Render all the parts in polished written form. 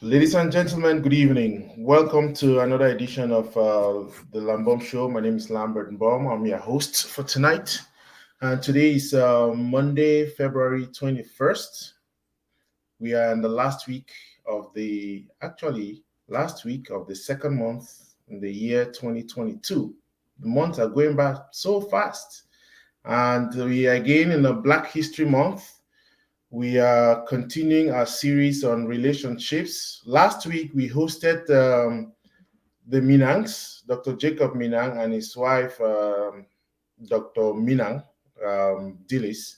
Ladies and gentlemen, good evening. Welcome to another edition of the Lambom Show. My name is Lambert Baum. I'm your host for tonight. And today is Monday, February 21st. We are in the last week of the second month in the year 2022. The months are going by so fast. And we are again in a Black History Month. We are continuing our series on relationships. Last week, we hosted the Minangs, Dr. Jacob Minang and his wife, Dr. Minang Dillis.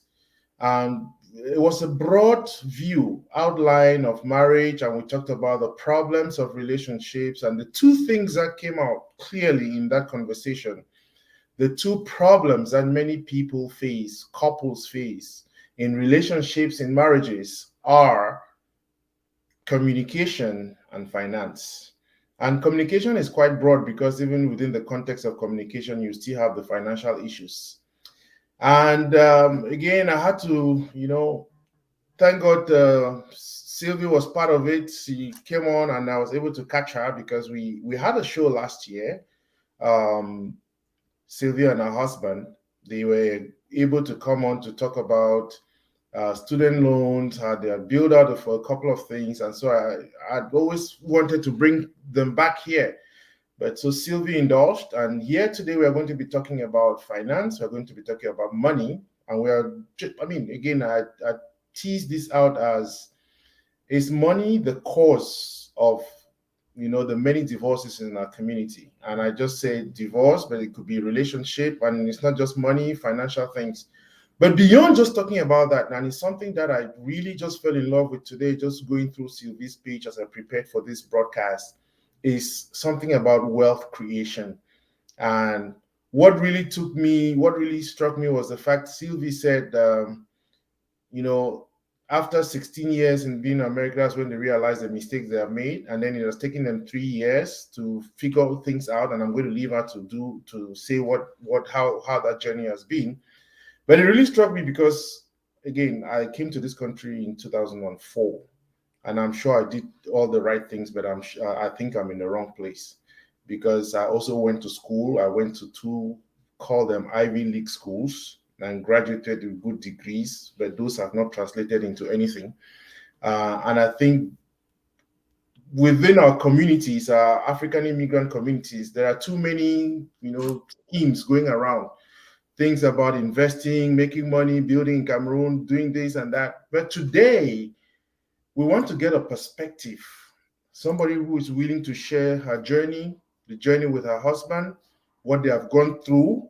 And it was a broad view, outline of marriage, and we talked about the problems of relationships. And the two things that came out clearly in that conversation, the two problems that many people face, couples face, in relationships, in marriages, are communication and finance. And communication is quite broad because even within the context of communication, you still have the financial issues. And again, I had to, thank God Sylvie was part of it. She came on and I was able to catch her because we had a show last year. Sylvia and her husband, they were able to come on to talk about student loans, how they had built out for a couple of things. And so I'd always wanted to bring them back here. But so Sylvie indulged. And here today, we are going to be talking about finance. We're going to be talking about money. And I tease this out as, is money the cause of the many divorces in our community? And I just say divorce, but it could be relationship, and it's not just money, financial things. But beyond just talking about that, and it's something that I really just fell in love with today, just going through Sylvie's page as I prepared for this broadcast, is something about wealth creation. And what really struck me was the fact Sylvie said, after 16 years in being in America, that's when they realized the mistakes they have made. And then it has taken them 3 years to figure things out. And I'm going to leave her to say how that journey has been. But it really struck me because, again, I came to this country in 2004, and I'm sure I did all the right things, but I think I'm in the wrong place because I also went to school. I went to two, call them Ivy League schools, and graduated with good degrees, but those have not translated into anything. And I think within our communities, our African immigrant communities, there are too many, schemes going around. Things about investing, making money, building in Cameroon, doing this and that. But today, we want to get a perspective. Somebody who is willing to share her journey, the journey with her husband, what they have gone through,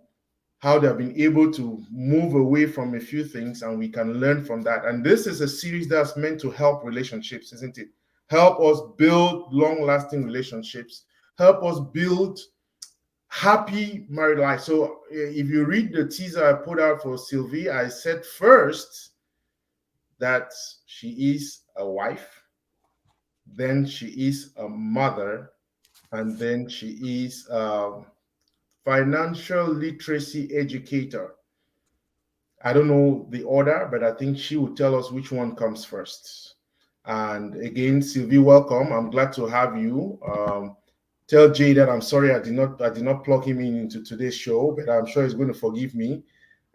how they have been able to move away from a few things, and we can learn from that. And this is a series that's meant to help relationships, isn't it? Help us build long-lasting relationships, help us build happy married life. So if you read the teaser I put out for Sylvie, I said first that she is a wife, then she is a mother, and then she is a financial literacy educator. I don't know the order, but I think she will tell us which one comes first. And again, Sylvie, welcome. I'm glad to have you. Tell Jay that I'm sorry I did not plug him into today's show, but I'm sure he's going to forgive me.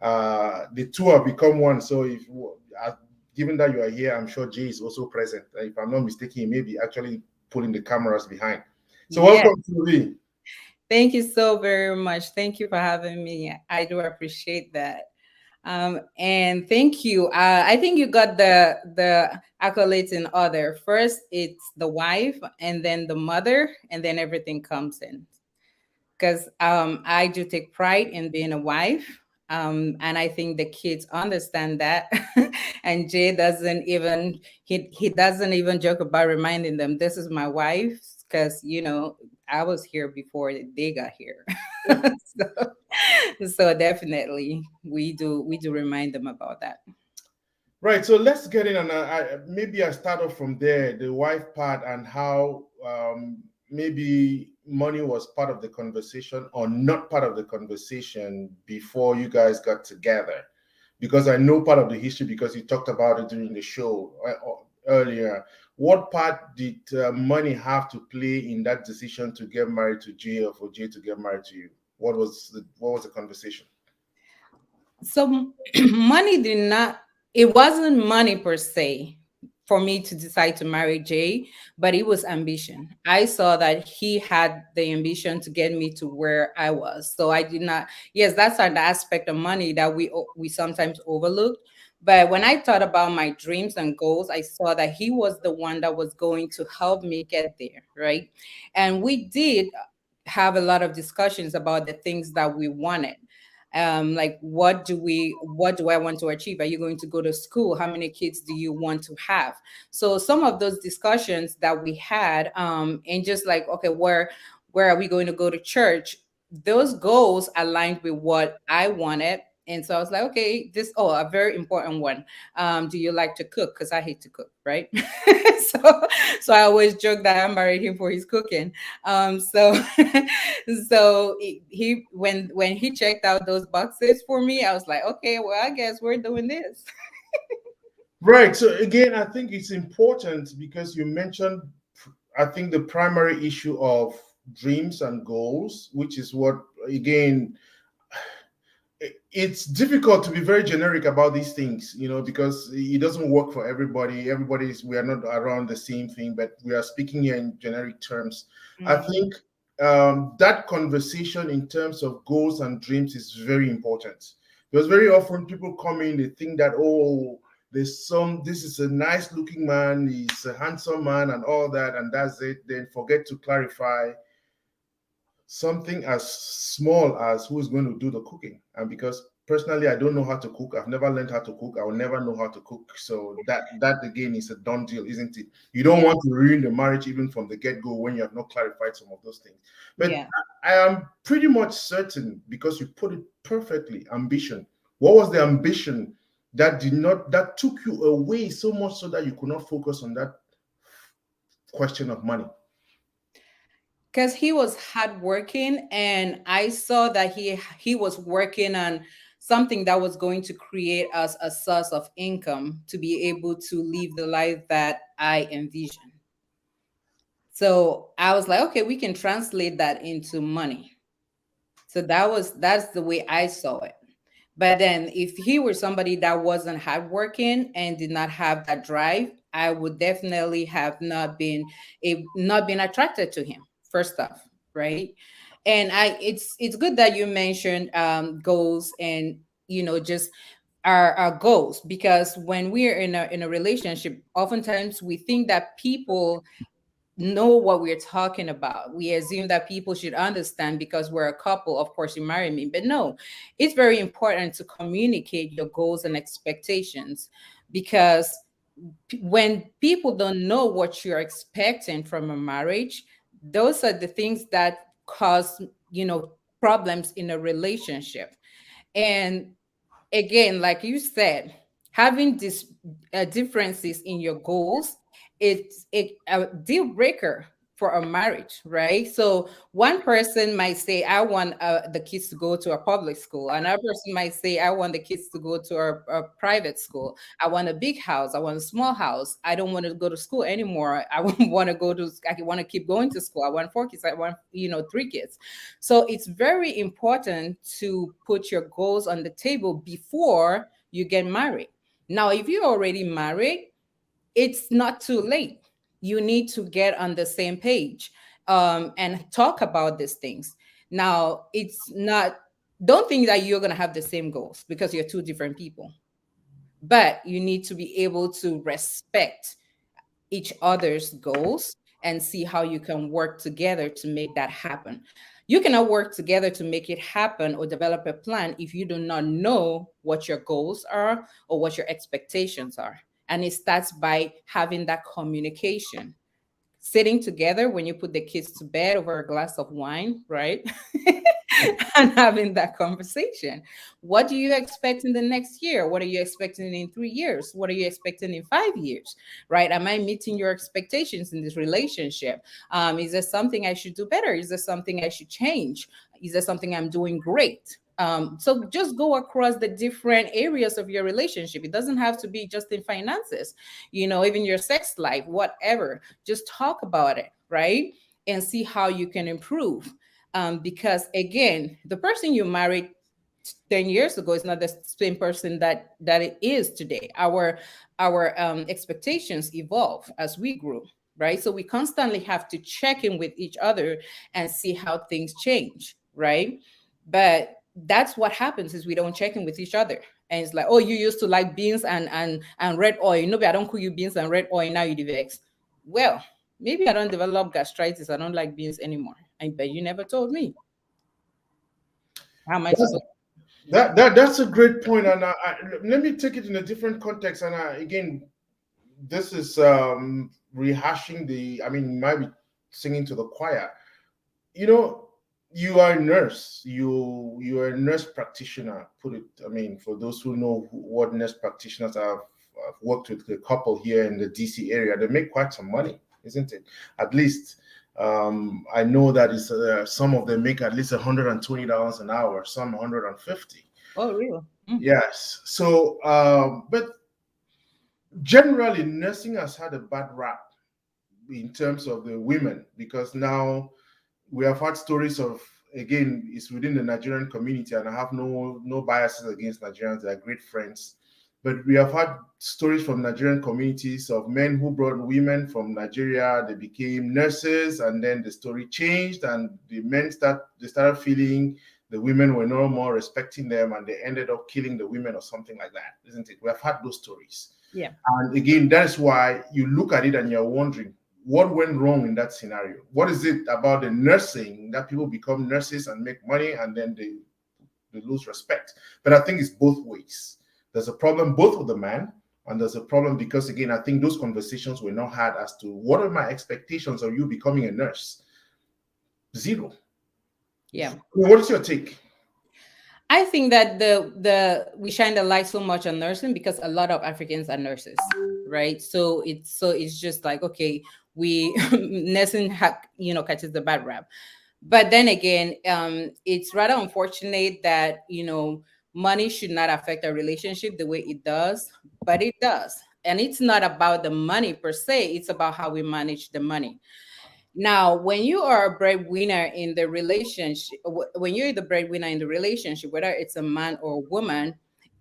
The two have become one. So given that you are here, I'm sure Jay is also present. If I'm not mistaken, he may be actually pulling the cameras behind. So welcome, Sylvie. Thank you so very much. Thank you for having me. I do appreciate that. And thank you. I think you got the accolades in order. First, it's the wife, and then the mother, and then everything comes in. Because I do take pride in being a wife. And I think the kids understand that. And Jay doesn't even he doesn't even joke about reminding them this is my wife because I was here before they got here. so definitely we do remind them about that. Right. So let's get in, and maybe I start off from there, the wife part, and how maybe money was part of the conversation or not part of the conversation before you guys got together. Because I know part of the history because you talked about it during the show. earlier, what part did money have to play in that decision to get married to Jay or for Jay to get married to you? What was the conversation? So money did not, it wasn't money per se for me to decide to marry Jay, but it was ambition. I saw that he had the ambition to get me to where I was. So I did not, yes, that's an aspect of money that we sometimes overlook. But when I thought about my dreams and goals, I saw that he was the one that was going to help me get there, right? And we did have a lot of discussions about the things that we wanted, like what do I want to achieve? Are you going to go to school? How many kids do you want to have? So some of those discussions that we had, and just like, okay, where are we going to go to church? Those goals aligned with what I wanted. And so I was like, okay, this, oh, a very important one. Do you like to cook? Because I hate to cook, right? so so I always joke that I married him for his cooking. So so he when he checked out those boxes for me, I was like, okay, well, I guess we're doing this. Right. So again, I think it's important because you mentioned, I think, the primary issue of dreams and goals, which is what, again, it's difficult to be very generic about these things, because it doesn't work for everybody. We are not around the same thing, but we are speaking here in generic terms. I Mm, think that conversation in terms of goals and dreams is very important, because very often people come in, they think that, oh, this is a nice looking man, he's a handsome man, and all that, and that's it. Then forget to clarify something as small as who's going to do the cooking. And because personally I don't know how to cook, I've never learned how to cook, I will never know how to cook. So that again is a done deal, isn't it? You don't yeah, want to ruin the marriage even from the get-go when you have not clarified some of those things. But yeah. I am pretty much certain, because you put it perfectly, ambition. What was the ambition that took you away so much so that you could not focus on that question of money? Because he was hardworking, and I saw that he was working on something that was going to create us a source of income to be able to live the life that I envision. So I was like, okay, we can translate that into money. So that's the way I saw it. But then if he were somebody that wasn't hardworking and did not have that drive, I would definitely have not been attracted to him, first off, right? And it's good that you mentioned goals, and just our goals, because when we're in a relationship, oftentimes we think that people know what we're talking about. We assume that people should understand because we're a couple. Of course, you marry me. But no, it's very important to communicate your goals and expectations, because when people don't know what you're expecting from a marriage, those are the things that cause, problems in a relationship. And again, like you said, having these differences in your goals, it's a deal breaker for a marriage, right? So one person might say, I want the kids to go to a public school. Another person might say, I want the kids to go to a private school. I want a big house. I want a small house. I don't want to go to school anymore. I want to I want to keep going to school. I want 4 kids. I want, 3 kids. So it's very important to put your goals on the table before you get married. Now, if you're already married, it's not too late. You need to get on the same page, and talk about these things. Now, it's not, don't think that you're going to have the same goals because you're two different people, but you need to be able to respect each other's goals and see how you can work together to make that happen. You cannot work together to make it happen or develop a plan if you do not know what your goals are or what your expectations are. And it starts by having that communication, sitting together when you put the kids to bed over a glass of wine, right? And having that conversation. What do you expect in the next year? What are you expecting in 3 years? What are you expecting in 5 years? Right? Am I meeting your expectations in this relationship? Is there something I should do better? Is there something I should change? Is there something I'm doing great? So just go across the different areas of your relationship. It doesn't have to be just in finances, even your sex life, whatever. Just talk about it, right? And see how you can improve. Because again, the person you married 10 years ago is not the same person that it is today. Our expectations evolve as we grow, right? So we constantly have to check in with each other and see how things change, right? But that's what happens is we don't check in with each other. And it's like, oh, you used to like beans and red oil. No, but I don't cook you beans and red oil. Now you vex. Well, maybe I don't develop gastritis. I don't like beans anymore. I bet you never told me. How am I That's, supposed? that's a great point, and let me take it in a different context. And again, this is rehashing the. I mean, you might be singing to the choir. You know, you are a nurse. You are a nurse practitioner. Put it. I mean, for those who know what nurse practitioners are, I've worked with a couple here in the DC area. They make quite some money, isn't it? At least I know that it's some of them make at least $120 an hour, some 150. Oh, real? Yes. So, but generally, nursing has had a bad rap in terms of the women because now we have had stories of, again, it's within the Nigerian community, and I have no biases against Nigerians. They are great friends, but we have had stories from Nigerian communities of men who brought women from Nigeria. They became nurses, and then the story changed, and the men started feeling the women were no more respecting them, and they ended up killing the women or something like that, isn't it? We have had those stories. Yeah. And again, that's why you look at it and you're wondering what went wrong in that scenario. What is it about the nursing that people become nurses and make money and then they lose respect? But I think it's both ways. There's a problem both with the man, and there's a problem because, again, I think those conversations were not had as to what are my expectations of you becoming a nurse. Zero. Yeah. What's your take? I think that the we shine the light so much on nursing because a lot of Africans are nurses, right? So it's just like, okay, we nursing catches the bad rap. But then again, it's rather unfortunate that money should not affect a relationship the way it does, but it does. And it's not about the money per se, it's about how we manage the money. Now, when you are a breadwinner in the relationship, when you're the breadwinner in the relationship, whether it's a man or a woman,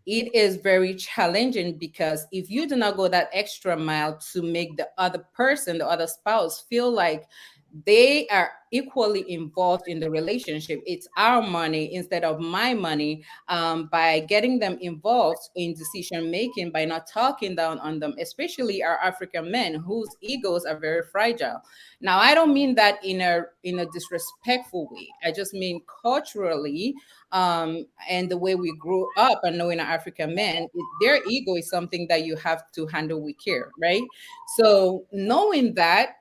it is very challenging because if you do not go that extra mile to make the other person, the other spouse, feel like they are equally involved in the relationship, it's our money instead of my money, by getting them involved in decision making, by not talking down on them, especially our African men whose egos are very fragile. Now, I don't mean that in a disrespectful way. I just mean culturally, and the way we grew up and knowing our African men, their ego is something that you have to handle with care, right? So knowing that,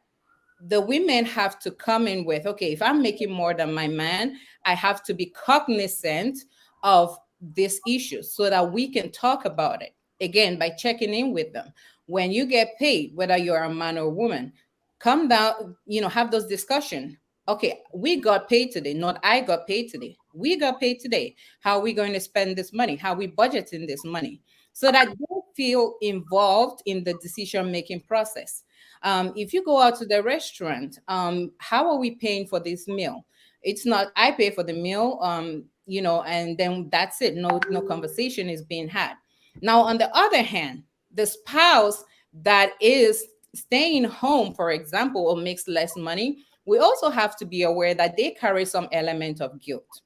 the women have to come in with, okay, if I'm making more than my man, I have to be cognizant of this issue so that we can talk about it. Again, by checking in with them. When you get paid, whether you're a man or a woman, come down, have those discussions. Okay, we got paid today, not I got paid today. We got paid today. How are we going to spend this money? How are we budgeting this money? So that they feel involved in the decision making process. If you go out to the restaurant, how are we paying for this meal? It's not I pay for the meal, and then that's it. No conversation is being had. Now, on the other hand, the spouse that is staying home, for example, or makes less money, we also have to be aware that they carry some element of guilt.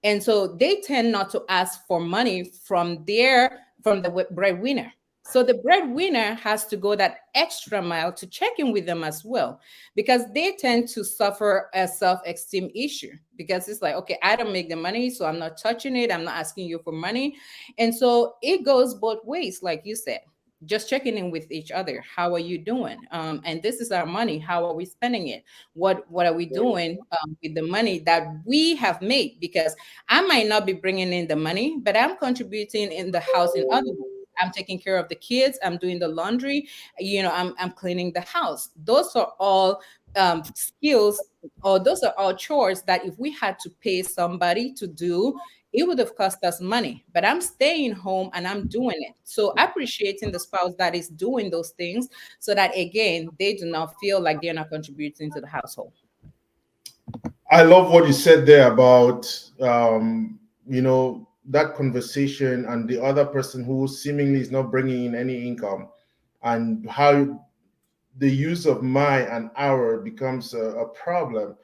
And so they tend not to ask for money from the breadwinner. So the breadwinner has to go that extra mile to check in with them as well, because they tend to suffer a self-esteem issue, because it's like, okay, I don't make the money, so I'm not touching it. I'm not asking you for money. And so it goes both ways, like you said, just checking in with each other. How are you doing? And this is our money. How are we spending it? What are we doing with the money that we have made? Because I might not be bringing in the money, but I'm contributing in the house in other ways. I'm taking care of the kids. I'm doing the laundry. I'm cleaning the house. Those are all skills, or those are all chores that if we had to pay somebody to do, it would have cost us money, but I'm staying home and I'm doing it. So appreciating the spouse that is doing those things so that again, they do not feel like they're not contributing to the household. I love what you said there about that conversation and the other person who seemingly is not bringing in any income, and how the use of my and our becomes a problem.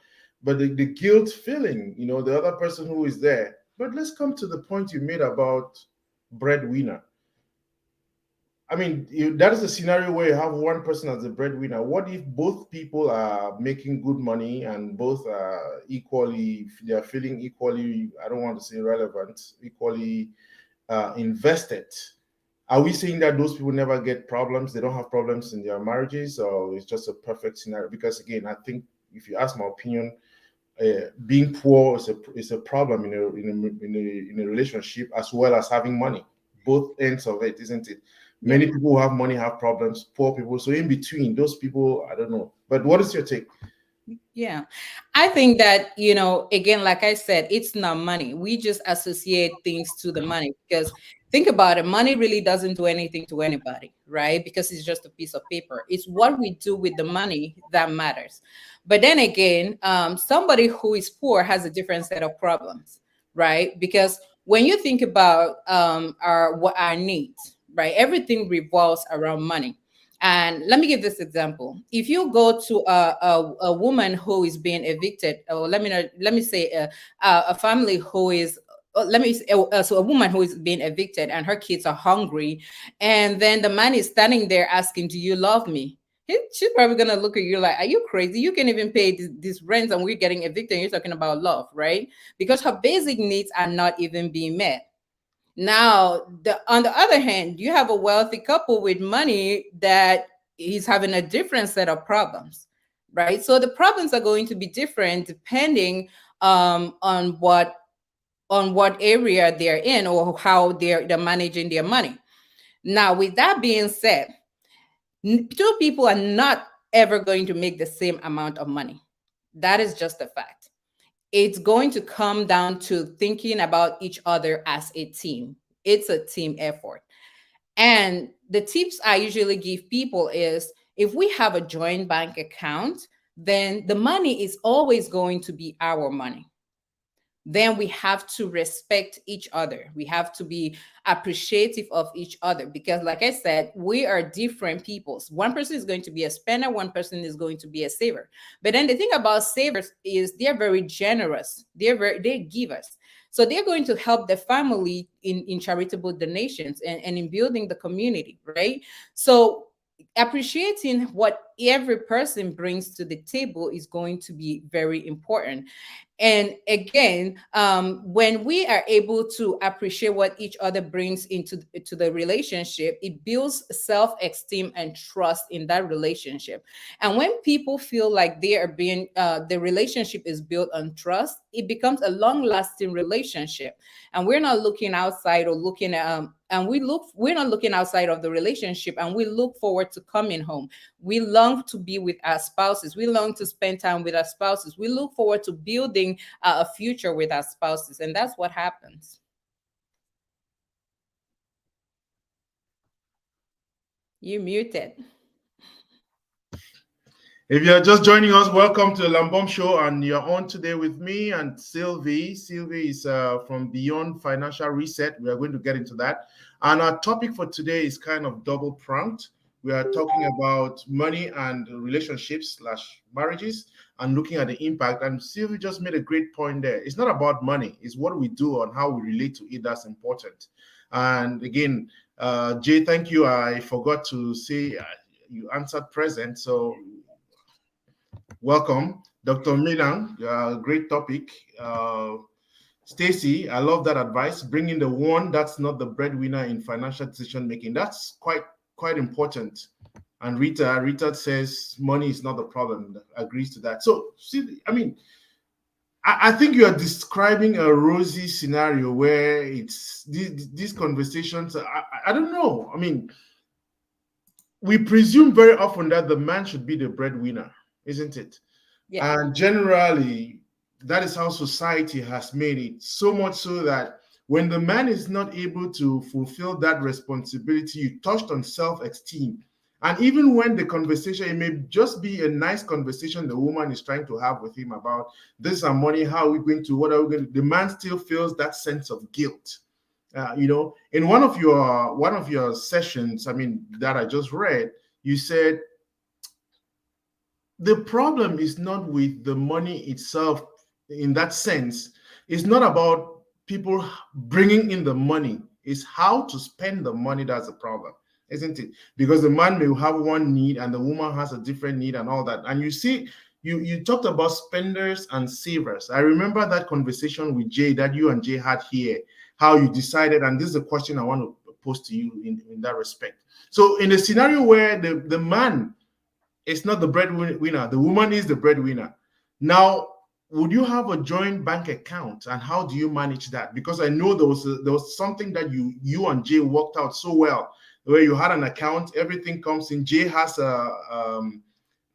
But the guilt feeling, the other person who is there. But let's come to the point you made about breadwinner. I mean, that is a scenario where you have one person as the breadwinner. What if both people are making good money and both are equally, they are feeling equally, I don't want to say relevant, equally invested? Are we saying that those people never get problems? They don't have problems in their marriages, or it's just a perfect scenario? Because again, I think if you ask my opinion, being poor is a problem in a relationship, as well as having money. Both ends of it, isn't it? Yeah. Many people who have money have problems. Poor people, so in between those people, I don't know. But what is your take? Yeah. I think that, again, like I said, it's not money. We just associate things to the money because think about it, money really doesn't do anything to anybody, right? Because it's just a piece of paper. It's what we do with the money that matters. But then again, somebody who is poor has a different set of problems, right? Because when you think about our needs, right, everything revolves around money. And let me give this example. If you go to a woman who is being evicted, or let me say a family who is, let me so a woman who is being evicted and her kids are hungry, and then the man is standing there asking, "Do you love me?" She's probably gonna look at you like, "Are you crazy? You can't even pay this rent, and we're getting evicted. And you're talking about love, right?" Because her basic needs are not even being met. Now, on the other hand, you have a wealthy couple with money that is having a different set of problems, right? So the problems are going to be different depending on what area they're in or how they're managing their money. Now, with that being said, two people are not ever going to make the same amount of money. That is just a fact. It's going to come down to thinking about each other as a team. It's a team effort. And the tips I usually give people is if we have a joint bank account, then the money is always going to be our money. Then we have to respect each other. We have to be appreciative of each other because, like I said, we are different peoples. One person is going to be a spender, one person is going to be a saver. But then the thing about savers is they're very generous. They give us. So they're going to help the family in charitable donations and in building the community, right? So appreciating what every person brings to the table is going to be very important. And again, when we are able to appreciate what each other brings to the relationship, it builds self-esteem and trust in that relationship. And when people feel like they are being the relationship is built on trust, it becomes a long-lasting relationship. And we're not looking outside or looking at we're not looking outside of the relationship, and we look forward to coming home. We long to be with our spouses. We long to spend time with our spouses. We look forward to building a future with our spouses, and that's what happens. You muted. If you're just joining us, welcome to the Lambom Show, and you're on today with me and Sylvie. Sylvie is from Beyond Financial Reset. We are going to get into that. And our topic for today is kind of double pronged. We are talking about money and relationships / marriages and looking at the impact. And Sylvie just made a great point there. It's not about money. It's what we do and how we relate to it that's important. And again, Jay, thank you. I forgot to say you answered present. So welcome, Dr. Milan. Great topic. Stacy, I love that advice. Bringing the one that's not the breadwinner in financial decision making. That's quite important. And Rita says money is not the problem. Agrees to that. So, see, I mean, I think you are describing a rosy scenario where it's these conversations. I don't know. I mean, we presume very often that the man should be the breadwinner, isn't it? Yeah. And generally, that is how society has made it. So much so that When the man is not able to fulfill that responsibility, you touched on self-esteem. And even when the conversation, it may just be a nice conversation the woman is trying to have with him about this is our money, how are we going to, what are we going to, the man still feels that sense of guilt. In one of your sessions, I mean, that I just read, you said the problem is not with the money itself in that sense. It's not about people bringing in the money. It's how to spend the money that's the problem, isn't it? Because the man may have one need and the woman has a different need and all that. And you see, you talked about spenders and savers. I remember that conversation with Jay that you and Jay had here, how you decided, and this is a question I want to pose to you in that respect. So in a scenario where the man is not the breadwinner, the woman is the breadwinner. Now, would you have a joint bank account, and how do you manage that? Because I know there was something that you and Jay worked out so well, where you had an account, everything comes in. Jay has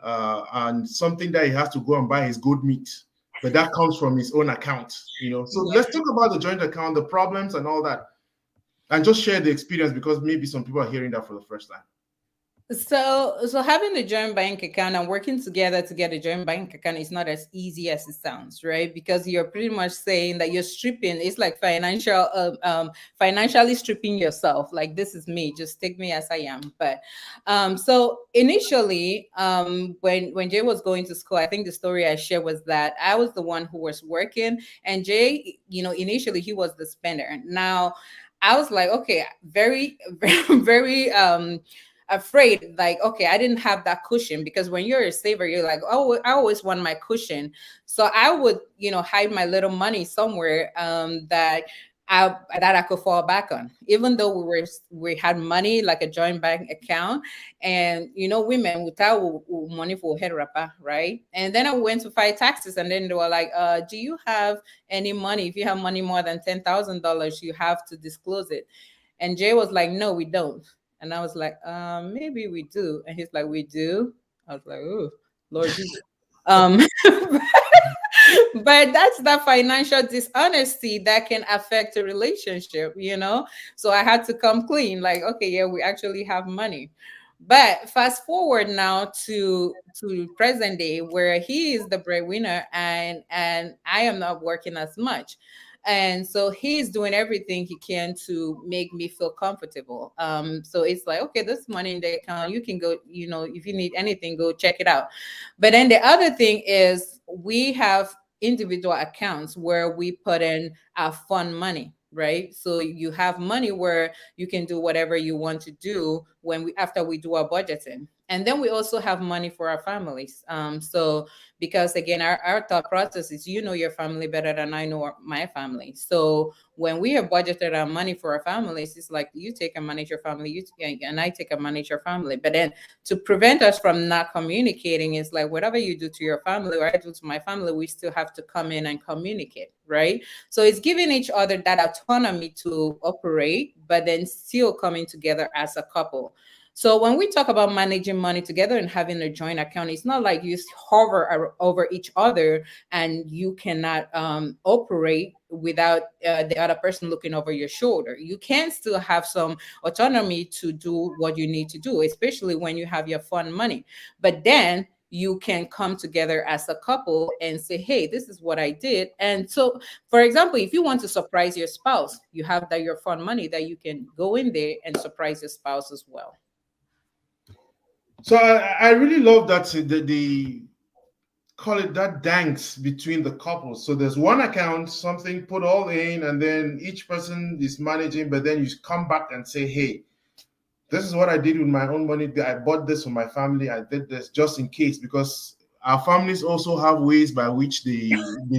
and something that he has to go and buy his goat meat, but that comes from his own account. So let's talk about the joint account, the problems and all that, and just share the experience, because maybe some people are hearing that for the first time. So having a joint bank account and working together to get a joint bank account is not as easy as it sounds, right? Because you're pretty much saying that you're stripping. It's like financially stripping yourself. Like, this is me, just take me as I am. But so initially, when Jay was going to school, I think the story I shared was that I was the one who was working, and Jay, initially he was the spender. Now I was like, okay, very, very, very afraid, like, okay, I didn't have that cushion, because when you're a saver, you're like, oh, I always want my cushion. So I would, hide my little money somewhere, that I could fall back on, even though we had money, like a joint bank account. And women without money for head wrapper, right? And then I went to file taxes, and then they were like, do you have any money? If you have money more than $10,000, you have to disclose it. And Jay was like, no, we don't. And I was like, maybe we do. And he's like, we do. I was like, oh, Lord Jesus. Um, but that's the financial dishonesty that can affect a relationship. So I had to come clean, like, okay, yeah, we actually have money. But fast forward now to present day, where he is the breadwinner, and I am not working as much. And so he's doing everything he can to make me feel comfortable. So it's like, okay, this money in the account, you can go, if you need anything, go check it out. But then the other thing is, we have individual accounts where we put in our fund money, right? So you have money where you can do whatever you want to do after we do our budgeting. And then we also have money for our families. So because again, our thought process is, your family better than I know my family. So when we have budgeted our money for our families, it's like, you take and manage your family, and I take and manage your family. But then, to prevent us from not communicating, is like, whatever you do to your family or I do to my family, we still have to come in and communicate, right? So it's giving each other that autonomy to operate, but then still coming together as a couple. So when we talk about managing money together and having a joint account, it's not like you hover over each other and you cannot operate without the other person looking over your shoulder. You can still have some autonomy to do what you need to do, especially when you have your fund money. But then you can come together as a couple and say, hey, this is what I did. And so, for example, if you want to surprise your spouse, you have your fund money that you can go in there and surprise your spouse as well. So I really love that the call it that dance between the couples. So there's one account, something put all in, and then each person is managing, but then you come back and say, hey, this is what I did with my own money. I bought this for my family. I did this just in case, because our families also have ways by which they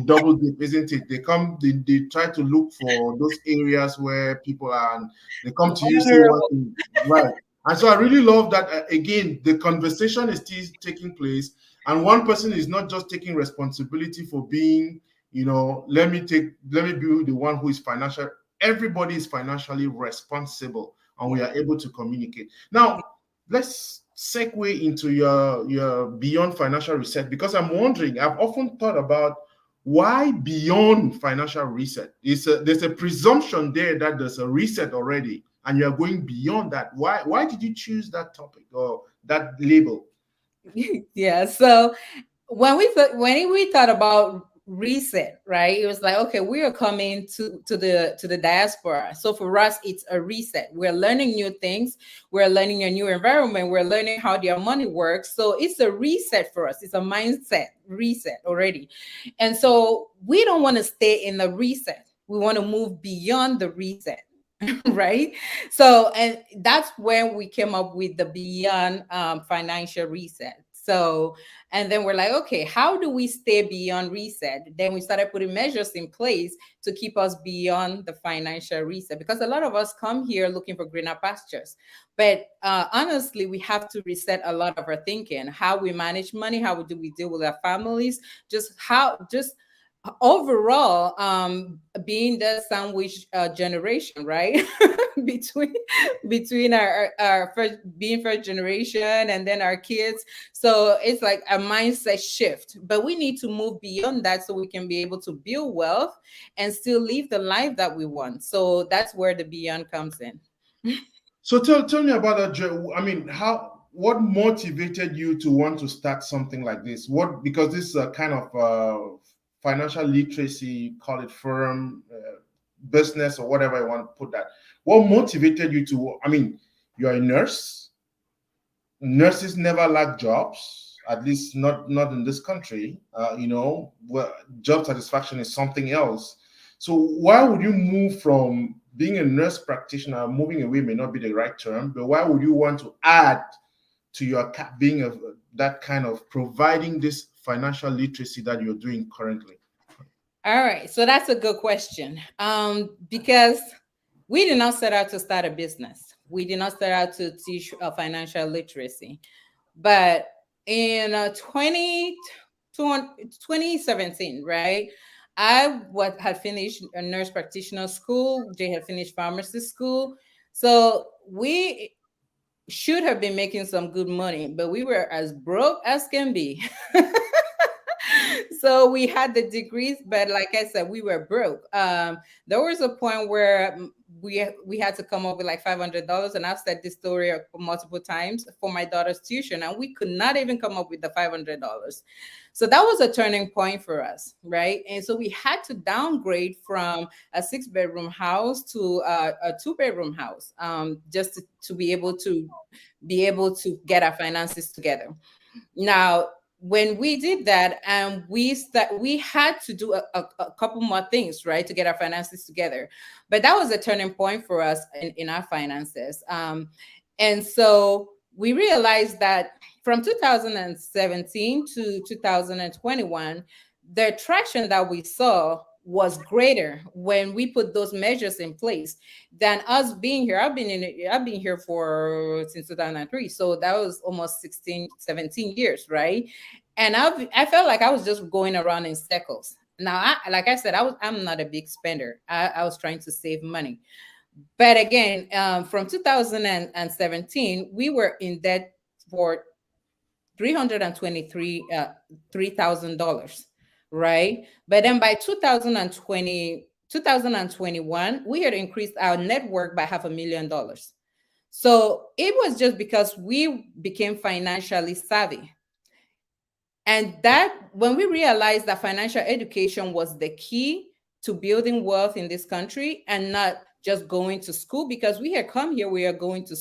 double dip, isn't it? They try to look for those areas where people are, and they come to you, say one thing, right? And so I really love that, again, the conversation is still taking place, and one person is not just taking responsibility for being, let me be the one who is financial. Everybody is financially responsible, and we are able to communicate. Now, let's segue into your beyond financial reset, because I'm wondering, I've often thought about Why beyond financial reset? There's a presumption there that there's a reset already, and you're going beyond that. Why did you choose that topic or that label? Yeah. So when we thought about reset, right, it was like, okay, we are coming to the diaspora, so for us it's a reset. We're learning new things, we're learning a new environment, we're learning how their money works, so it's a reset for us. It's a mindset reset already. And so we don't want to stay in the reset, we want to move beyond the reset. Right. So, and that's when we came up with the beyond financial reset. So, and then we're like, okay, how do we stay beyond reset? Then we started putting measures in place to keep us beyond the financial reset, because a lot of us come here looking for greener pastures. But honestly, we have to reset a lot of our thinking, how we manage money, how do we deal with our families, just overall, being the sandwich generation, right? between between our first, being first generation, and then our kids. So it's like a mindset shift, but we need to move beyond that so we can be able to build wealth and still live the life that we want. So that's where the beyond comes in. So tell me about that. I mean, what motivated you to want to start something like this? What, because this is a kind of financial literacy, call it firm, business, or whatever you want to put that. What motivated you to? I mean, you're a nurse. Nurses never lack jobs, at least not in this country. Where job satisfaction is something else. So why would you move from being a nurse practitioner? Moving away may not be the right term, but why would you want to add to your being that kind of providing this financial literacy that you're doing currently? All right, so that's a good question. Because we did not set out to start a business. We did not set out to teach financial literacy. But in 2017, right, had finished a nurse practitioner school. Jay had finished pharmacy school. So we should have been making some good money, but we were as broke as can be. So we had the degrees, but like I said, we were broke. There was a point where we had to come up with like $500, and I've said this story multiple times, for my daughter's tuition, and we could not even come up with the $500. So that was a turning point for us, right? And so we had to downgrade from a 6-bedroom house to a 2-bedroom house, just to be able to get our finances together. Now, when we did that, and we had to do a couple more things, right, to get our finances together. But that was a turning point for us in our finances. And so we realized that from 2017 to 2021, the traction that we saw was greater when we put those measures in place than us being here. I've been here for since 2003, so that was almost 16, 17 years, right? And I felt like I was just going around in circles. Now, like I said, I'm not a big spender. I was trying to save money. But again, from 2017, we were in debt for 323 $3,000, right? But then by 2021, we had increased our net worth by $500,000. So it was just because we became financially savvy. And that, when we realized that financial education was the key to building wealth in this country, and not just going to school, because we had come here, we had gone to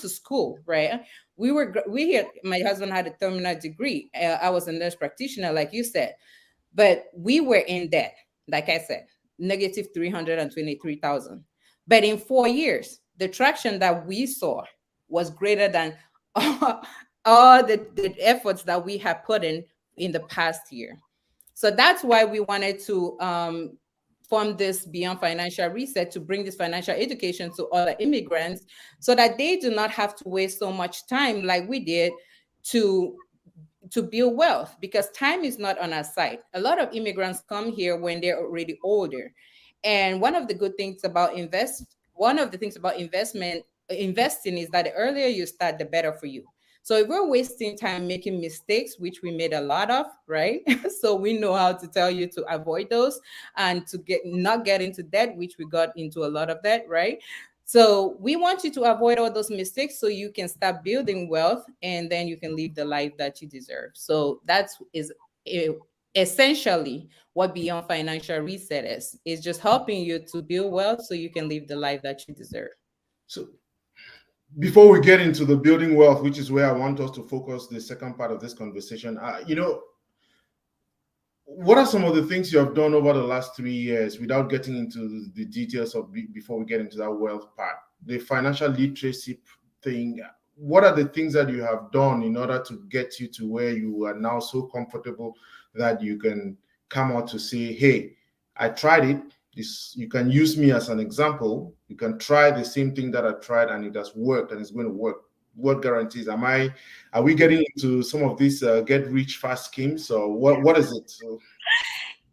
school, right? My husband had a terminal degree. I was a nurse practitioner, like you said, but we were in debt, like I said, negative 323,000. But in 4 years, the traction that we saw was greater than all the efforts that we have put in the past year. So that's why we wanted to form this Beyond Financial Reset, to bring this financial education to other immigrants, so that they do not have to waste so much time like we did to build wealth, because time is not on our side. A lot of immigrants come here when they're already older. And one of the things about investing is that the earlier you start, the better for you. So if we're wasting time making mistakes, which we made a lot of, right? So we know how to tell you to avoid those and to get not get into debt, which we got into a lot of that, right? So we want you to avoid all those mistakes so you can start building wealth and then you can live the life that you deserve. So that's is eh, essentially what Beyond Financial Reset is just helping you to build wealth so you can live the life that you deserve. So before we get into the building wealth, which is where I want us to focus the second part of this conversation, what are some of the things you have done over the last 3 years without getting into the details of before we get into that wealth part, the financial literacy thing? What are the things that you have done in order to get you to where you are now so comfortable that you can come out to say, hey, I tried it. You can use me as an example. You can try the same thing that I tried and it has worked and it's going to work. What guarantees? Are we getting into some of these get rich fast schemes, or what is it? So,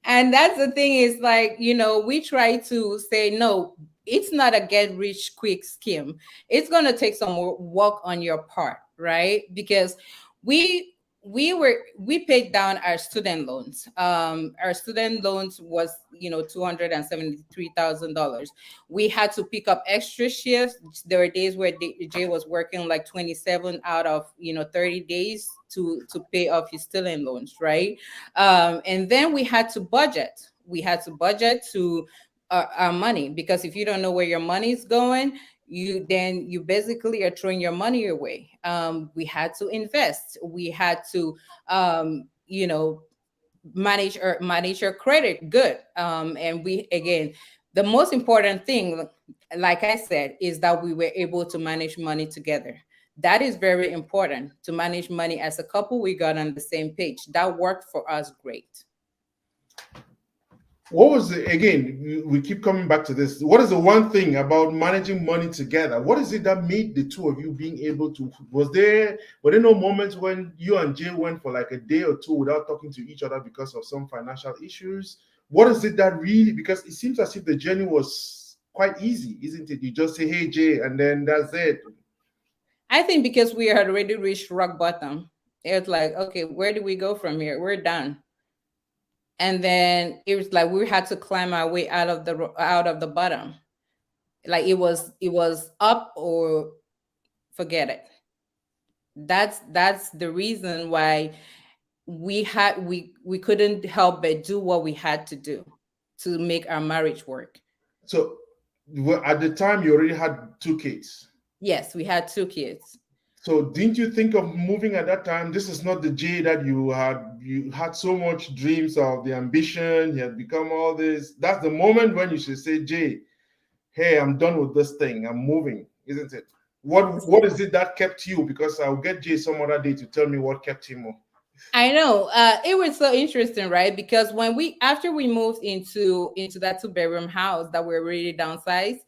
And that's the thing is like, we try to say, no, it's not a get rich quick scheme. It's going to take some work on your part, right? Because we we paid down our student loans. Our student loans was, $273,000. We had to pick up extra shifts. There were days where Jay was working like 27 out of 30 days to pay off his student loans, right? And then we had to budget. We had to budget to our money, because if you don't know where your money is going, you basically are throwing your money away. We had to invest. We had to manage your credit good. And we again, the most important thing, like I said, is that we were able to manage money together. That is very important, to manage money as a couple. We got on the same page. That worked for us great. what was the, again, we keep coming back to this. What is the one thing about managing money together? What is it that made the two of you being able to, were there no moments when you and Jay went for like a day or two without talking to each other because of some financial issues? What is it that really, because it seems as if the journey was quite easy, isn't it? You just say, hey, Jay, and then that's it. I think because we had already reached rock bottom, it's like, okay, where do we go from here? We're done. And then it was like we had to climb our way out of the bottom. Like it was up or forget it. That's the reason why we couldn't help but do what we had to do to make our marriage work. So at the time, you already had two kids. Yes, we had two kids. So didn't you think of moving at that time? This is not the Jay that you had. You had so much dreams of the ambition. You had become all this. That's the moment when you should say, Jay, hey, I'm done with this thing. I'm moving, isn't it? What is it that kept you? Because I'll get Jay some other day to tell me what kept him. I know. It was so interesting, right? Because when we after we moved into that two-bedroom house that we're really downsized,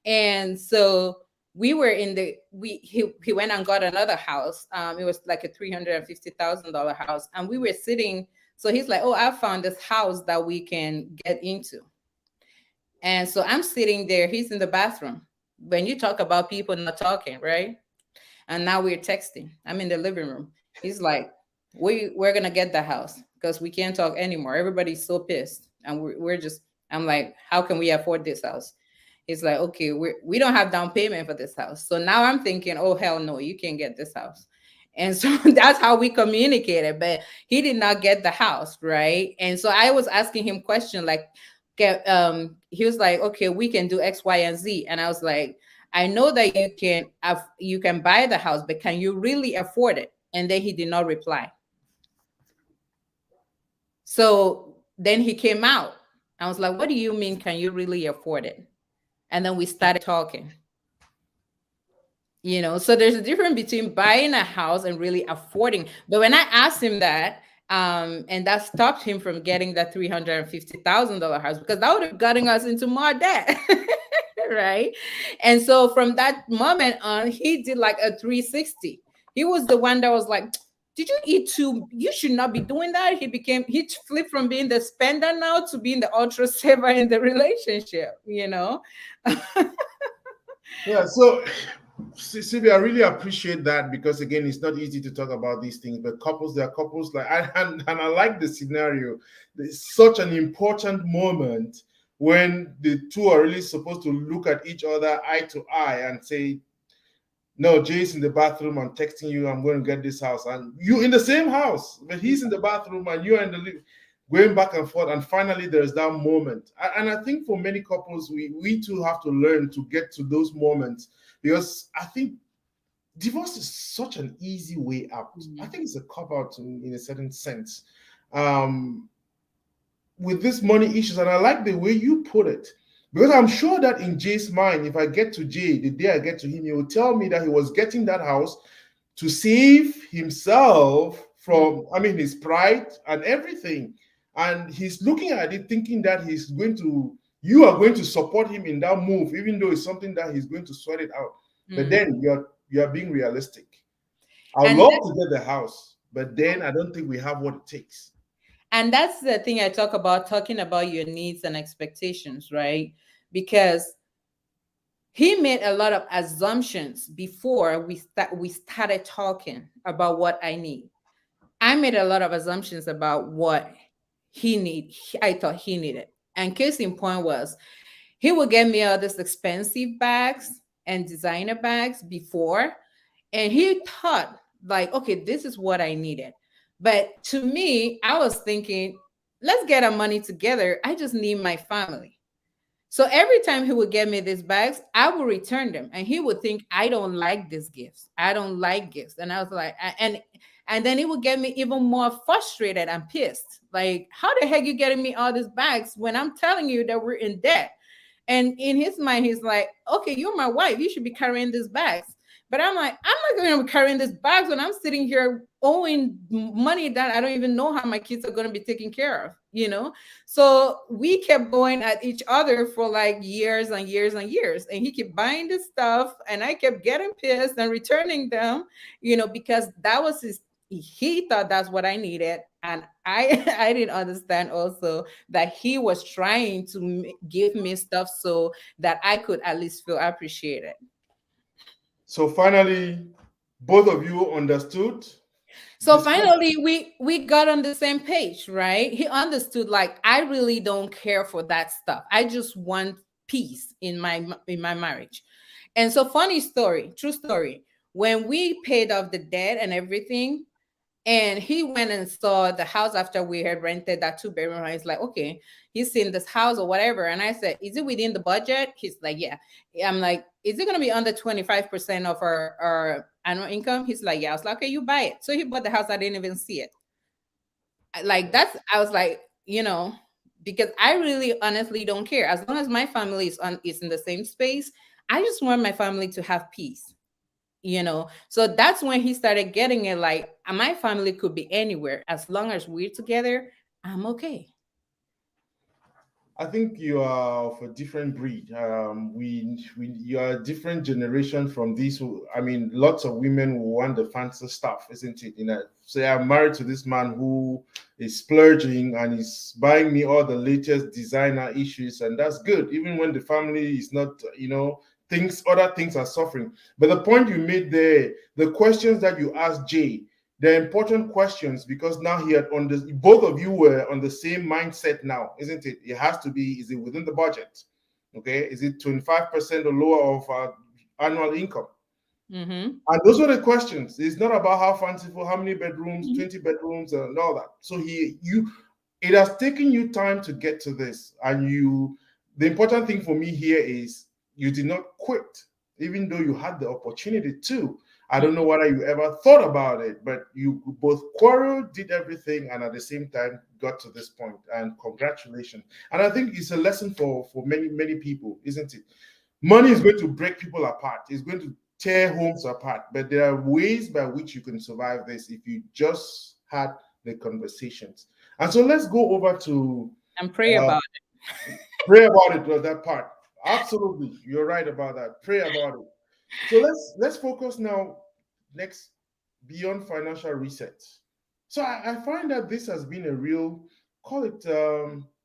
and so we were in the we he went and got another house. It was like a $350,000 house, and we were sitting. So he's like, "Oh, I found this house that we can get into," and so I'm sitting there. He's in the bathroom. When you talk about people not talking, right? And now we're texting. I'm in the living room. He's like, we're gonna get the house because we can't talk anymore. Everybody's so pissed, and we're just. I'm like, how can we afford this house? He's like, okay, we don't have down payment for this house. So now I'm thinking, oh hell no, you can't get this house. And so that's how we communicated. But he did not get the house, right? And so I was asking him question like, he was like, okay, we can do X, Y, and Z. And I was like, I know that you can buy the house, but can you really afford it? And then he did not reply. So then he came out. I was like, what do you mean, can you really afford it? And then we started talking. So there's a difference between buying a house and really affording. But when I asked him that, and that stopped him from getting that $350,000 house, because that would have gotten us into more debt. Right. And so from that moment on, he did like a 360. He was the one that was like, did you eat too? You should not be doing that. He flipped from being the spender now to being the ultra saver in the relationship. Yeah. So Sylvia, I really appreciate that because again, it's not easy to talk about these things. But couples, there are couples like, and I like the scenario. It's such an important moment when the two are really supposed to look at each other eye to eye and say, "No, Jay's in the bathroom. I'm texting you. I'm going to get this house." And you in the same house, but he's in the bathroom and you're in the living, going back and forth. And finally, there's that moment. And I think for many couples, we too have to learn to get to those moments because I think divorce is such an easy way out. I think it's a cop out in a certain sense. Um, with this money issues, and I like the way you put it. Because I'm sure that in Jay's mind, if I get to Jay, the day I get to him, he will tell me that he was getting that house to save himself from, I mean, his pride and everything. And he's looking at it thinking that you are going to support him in that move, even though it's something that he's going to sweat it out. But then you're being realistic. I would And love to get the house, but then I don't think we have what it takes. And that's the thing I talk about, talking about your needs and expectations, right? Because he made a lot of assumptions before we started talking about what I need. I made a lot of assumptions about what I thought he needed. And case in point was he would get me all these expensive bags and designer bags before, and he thought like, okay, this is what I needed. But to me, I was thinking, let's get our money together. I just need my family. So every time he would get me these bags, I would return them, and he would think I don't like these gifts. I don't like gifts, and I was like, and then he would get me even more frustrated and pissed. Like, how the heck you getting me all these bags when I'm telling you that we're in debt? And in his mind, he's like, okay, you're my wife. You should be carrying these bags. But I'm like, I'm not going to be carrying these bags when I'm sitting here owing money that I don't even know how my kids are going to be taken care of, you know? So we kept going at each other for like years and years and years. And he kept buying this stuff and I kept getting pissed and returning them, because that was he thought that's what I needed. And I I didn't understand also that he was trying to give me stuff so that I could at least feel appreciated. So finally, both of you understood So this. finally we got on the same page, right? He understood like I really don't care for that stuff. I just want peace in my marriage. And so funny story, true story. When we paid off the debt and everything, and he went and saw the house after we had rented that two-bedroom house. He's like, okay, he's seen this house or whatever. And I said, is it within the budget? He's like, yeah. I'm like, is it going to be under 25% of our annual income? He's like, yeah. I was like, okay, you buy it. So he bought the house. I didn't even see it. I was like, because I really honestly don't care. As long as my family is in the same space, I just want my family to have peace. So that's when he started getting it like my family could be anywhere as long as we're together. I'm okay. I think you are of a different breed. You are a different generation from these. I mean, lots of women will want the fancy stuff, isn't it? Say I'm married to this man who is splurging and is buying me all the latest designer issues, and that's good. Even when the family is not, other things are suffering. But the point you made there, the questions that you asked Jay, they're important questions because now both of you were on the same mindset now, isn't it? It has to be, is it within the budget? Okay. Is it 25% or lower of our annual income? Mm-hmm. And those are the questions. It's not about how fanciful, how many bedrooms, Mm-hmm. 20 bedrooms, and all that. So it has taken you time to get to this. And the important thing for me here is you did not quit, even though you had the opportunity to. I don't know whether you ever thought about it, but you both quarreled, did everything, and at the same time got to this point. And congratulations. And I think it's a lesson for many, many people, isn't it? Money is going to break people apart. It's going to tear homes apart. But there are ways by which you can survive this if you just had the conversations. And so let's go over to And pray uh, about pray about it. Well, that part. Absolutely, you're right about that. Pray about it. So let's focus now. Next, beyond financial reset. So I find that this has been a real, call it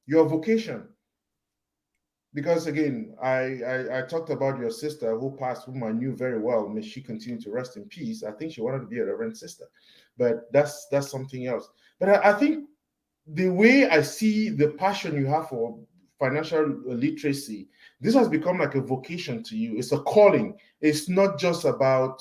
your vocation. because again, I talked about your sister who passed, whom I knew very well. May she continue to rest in peace. I think she wanted to be a reverend sister, but that's something else. But I think the way I see the passion you have for financial literacy, this has become like a vocation to you. It's a calling. It's not just about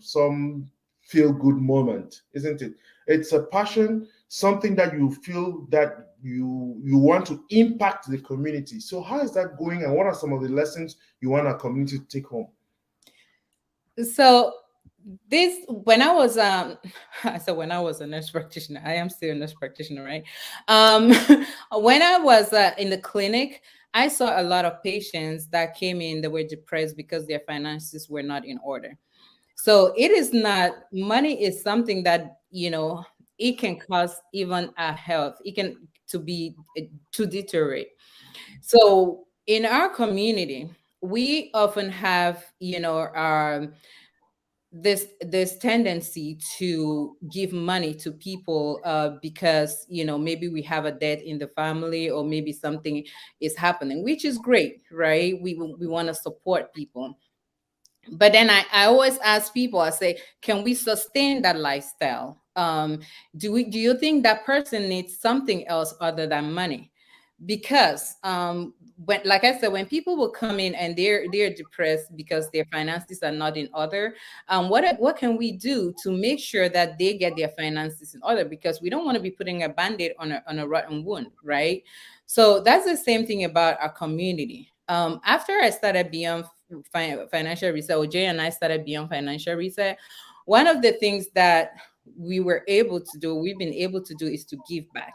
some feel good moment, isn't it? It's a passion, something that you feel that you want to impact the community. So how is that going, and what are some of the lessons you want our community to take home? So this when I was so when I was a nurse practitioner, I am still a nurse practitioner, right? Um when I was in the clinic, I saw a lot of patients that came in that were depressed because their finances were not in order. So it is not, money is something that, it can cause even a health, it can to be to deteriorate. So in our community, we often have, this tendency to give money to people because maybe we have a death in the family, or maybe something is happening, which is great, right? We want to support people. But then I always ask people, I say, can we sustain that lifestyle? Do you think that person needs something else other than money? Because when, like I said, when people will come in and they're depressed because their finances are not in order, what can we do to make sure that they get their finances in order? Because we don't want to be putting a band-aid on a rotten wound, right? So that's the same thing about our community. After I started Beyond Financial Reset, or Jay and I started Beyond Financial Reset, one of the things that we've been able to do, is to give back.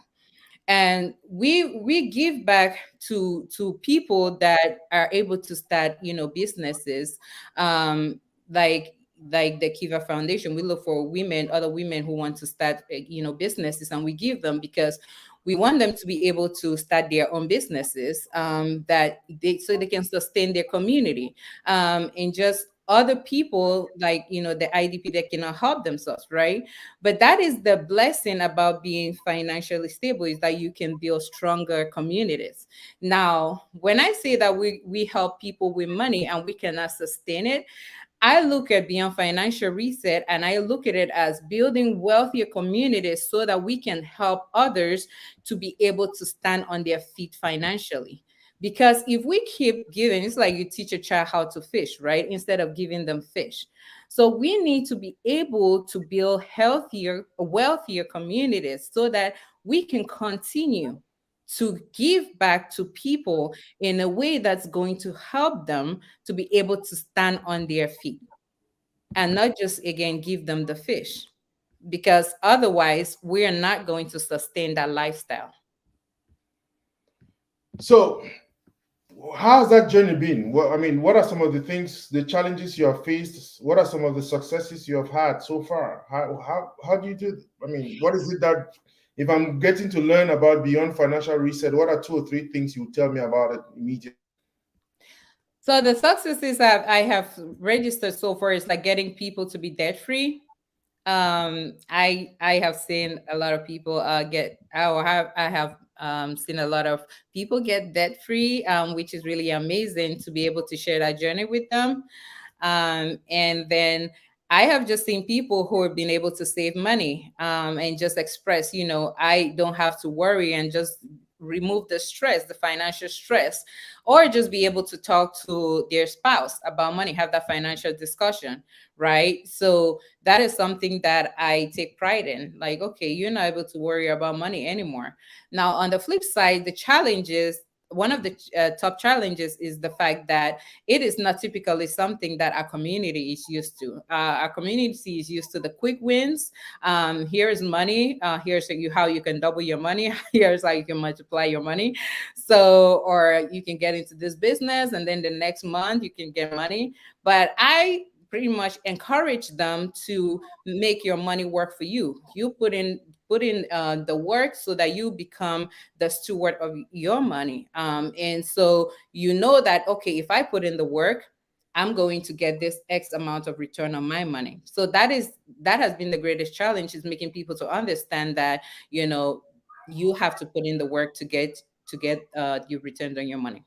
And we give back to people that are able to start, businesses, um like the Kiva Foundation. We look for other women who want to start businesses, and we give them, because we want them to be able to start their own businesses, so they can sustain their community, and just other people, like the IDP that cannot help themselves, right? But that is the blessing about being financially stable, is that you can build stronger communities. Now, when I say that we help people with money and we cannot sustain it, I look at Beyond Financial Reset, and I look at it as building wealthier communities so that we can help others to be able to stand on their feet financially. Because if we keep giving, it's like you teach a child how to fish, right? Instead of giving them fish. So we need to be able to build healthier, wealthier communities so that we can continue to give back to people in a way that's going to help them to be able to stand on their feet, and not just, again, give them the fish, because otherwise we are not going to sustain that lifestyle. So how has that journey been? What I mean, what are some of the things, the challenges you have faced? What are some of the successes you have had so far? How do you do? I mean, what is it that, if I'm getting to learn about Beyond Financial Reset, what are two or three things you tell me about it immediately? So the successes that I have registered so far is like getting people to be debt free. I have seen a lot of people get I have seen a lot of people get debt free, which is really amazing to be able to share that journey with them. And then I have just seen people who have been able to save money, and just express, I don't have to worry, and just remove the stress, the financial stress, or just be able to talk to their spouse about money, have that financial discussion, right? So that is something that I take pride in. Like, okay, you're not able to worry about money anymore. Now, on the flip side, the challenges, one of the top challenges is the fact that it is not typically something that our community is used to. Our community is used to the quick wins. Here's money. Here's how you can double your money. Here's how you can multiply your money. So, or you can get into this business, and then the next month you can get money. But I pretty much encourage them to make your money work for you. You put in the work so that you become the steward of your money. And so you know that, okay, if I put in the work, I'm going to get this X amount of return on my money. So that has been the greatest challenge, is making people to understand that, you know, you have to put in the work to get your return on your money.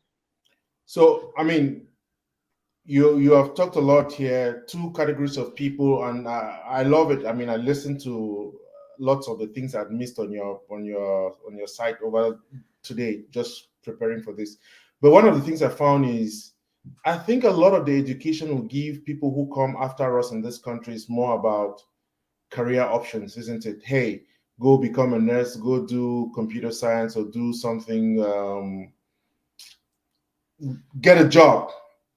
So, I mean, you have talked a lot here, two categories of people, and I love it. I mean, I listened to lots of the things I'd missed on your site over today, just preparing for this. But one of the things I found is I think a lot of the education will give people who come after us in this country is more about career options, isn't it? Hey, go become a nurse, go do computer science, or do something. Get a job,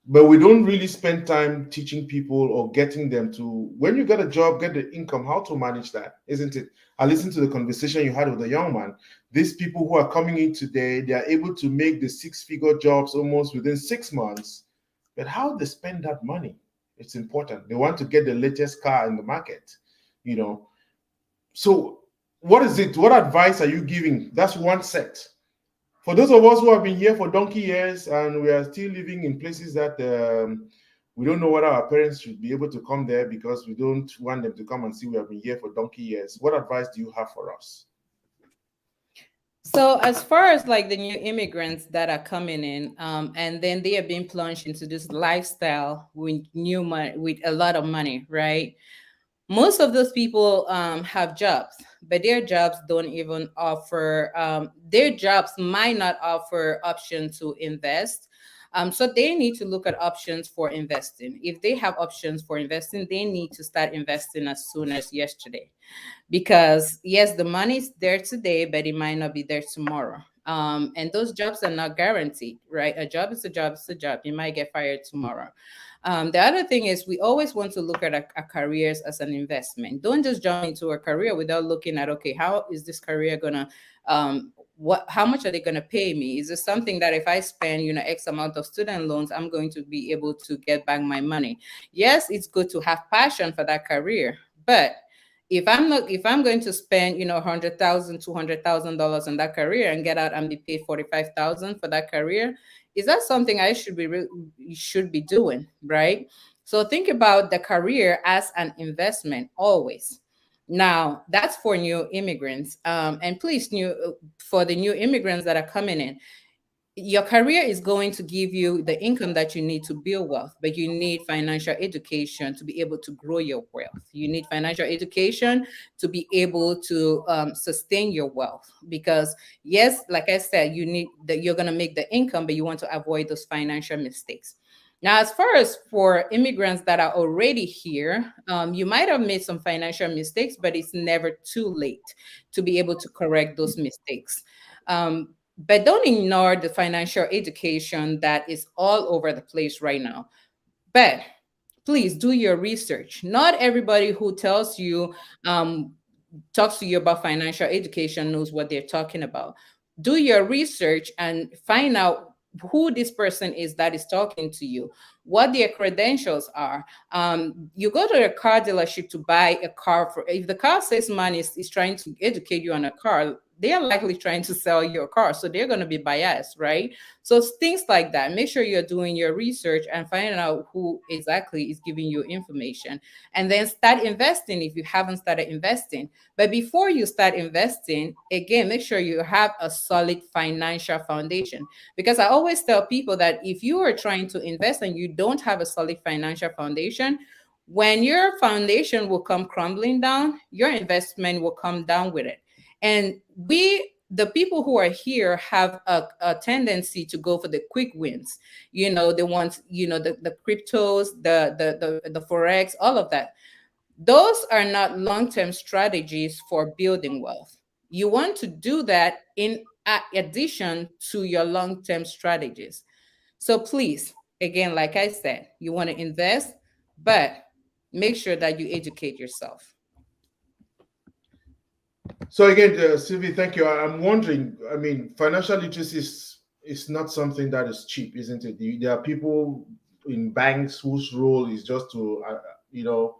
but we don't really spend time teaching people or getting them to, when you get a job, get the income, how to manage that, isn't it? I listened to the conversation you had with the young man. These people who are coming in today, they are able to make the six-figure jobs almost within 6 months, but how they spend that money, it's important. They want to get the latest car in the market, you know. So what is it, what advice are you giving? That's one set. For those of us who have been here for donkey years and we are still living in places that we don't know whether our parents should be able to come there because we don't want them to come and see we have been here for donkey years, what advice do you have for us? So as far as like the new immigrants that are coming in, and then they are being plunged into this lifestyle with new money, with a lot of money, right? Most of those people have jobs, but their jobs don't even offer. Their jobs might not offer option to invest. So they need to look at options for investing. If they have options for investing, they need to start investing as soon as yesterday, because yes, the money's there today, but it might not be there tomorrow. And those jobs are not guaranteed, right? A job is a job, is a job. You might get fired tomorrow. The other thing is we always want to look at our careers as an investment. Don't just jump into a career without looking at, okay, how is this career gonna how much are they going to pay me? Is this something that if I spend, X amount of student loans, I'm going to be able to get back my money? Yes, it's good to have passion for that career, but if I'm going to spend, $100,000, $200,000 on that career and get out and be paid 45,000 for that career, is that something I should be doing, right? So think about the career as an investment always. Now that's for new immigrants, and please, for the new immigrants that are coming in, your career is going to give you the income that you need to build wealth, but you need financial education to be able to grow your wealth. You need financial education to be able to sustain your wealth, because yes, like I said, you need that, you're going to make the income, but you want to avoid those financial mistakes. Now, as far as for immigrants that are already here, you might have made some financial mistakes, but it's never too late to be able to correct those mistakes. But don't ignore the financial education that is all over the place right now. But please do your research. Not everybody who um, talks to you about financial education knows what they're talking about. Do your research and find out who this person is that is talking to you, what their credentials are. You go to a car dealership to buy a car. For if the car salesman is trying to educate you on a car, they are likely trying to sell your car, so they're going to be biased, right? So things like that, make sure you're doing your research and finding out who exactly is giving you information, and then start investing if you haven't started investing. But before you start investing, again, make sure you have a solid financial foundation. Because I always tell people that if you are trying to invest and you don't have a solid financial foundation, when your foundation will come crumbling down, your investment will come down with it. And the people who are here have a tendency to go for the quick wins. They want, the cryptos, the forex, all of that. Those are not long-term strategies for building wealth. You want to do that in addition to your long-term strategies. So please, again, like I said, you want to invest, but make sure that you educate yourself. So again, Sylvie, thank you. I'm wondering, I mean, financial literacy is not something that is cheap, isn't it? There are people in banks whose role is just to you know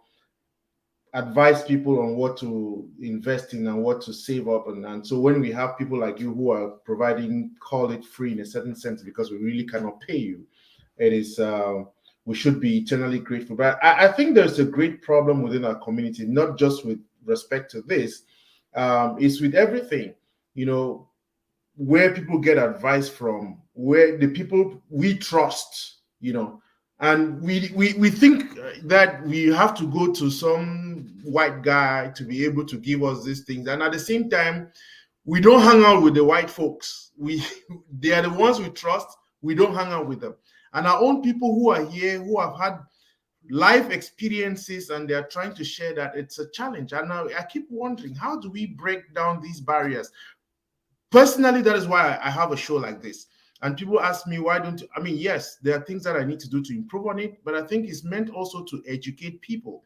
advise people on what to invest in and what to save up, and so when we have people like you who are providing, call it free in a certain sense, because we really cannot pay you, it is we should be eternally grateful. But I think there's a great problem within our community, not just with respect to this, it's with everything, you know, where people get advice from where the people we trust, and we think that we have to go to some white guy to be able to give us these things, and at the same time, we don't hang out with the white folks. They are the ones we trust. We don't hang out with them, and our own people who are here who have had life experiences and they are trying to share that, it's a challenge. And now I keep wondering, how do we break down these barriers? Personally, that is why I have a show like this. And people ask me, why don't you? I mean, yes, there are things that I need to do to improve on it, but I think it's meant also to educate people.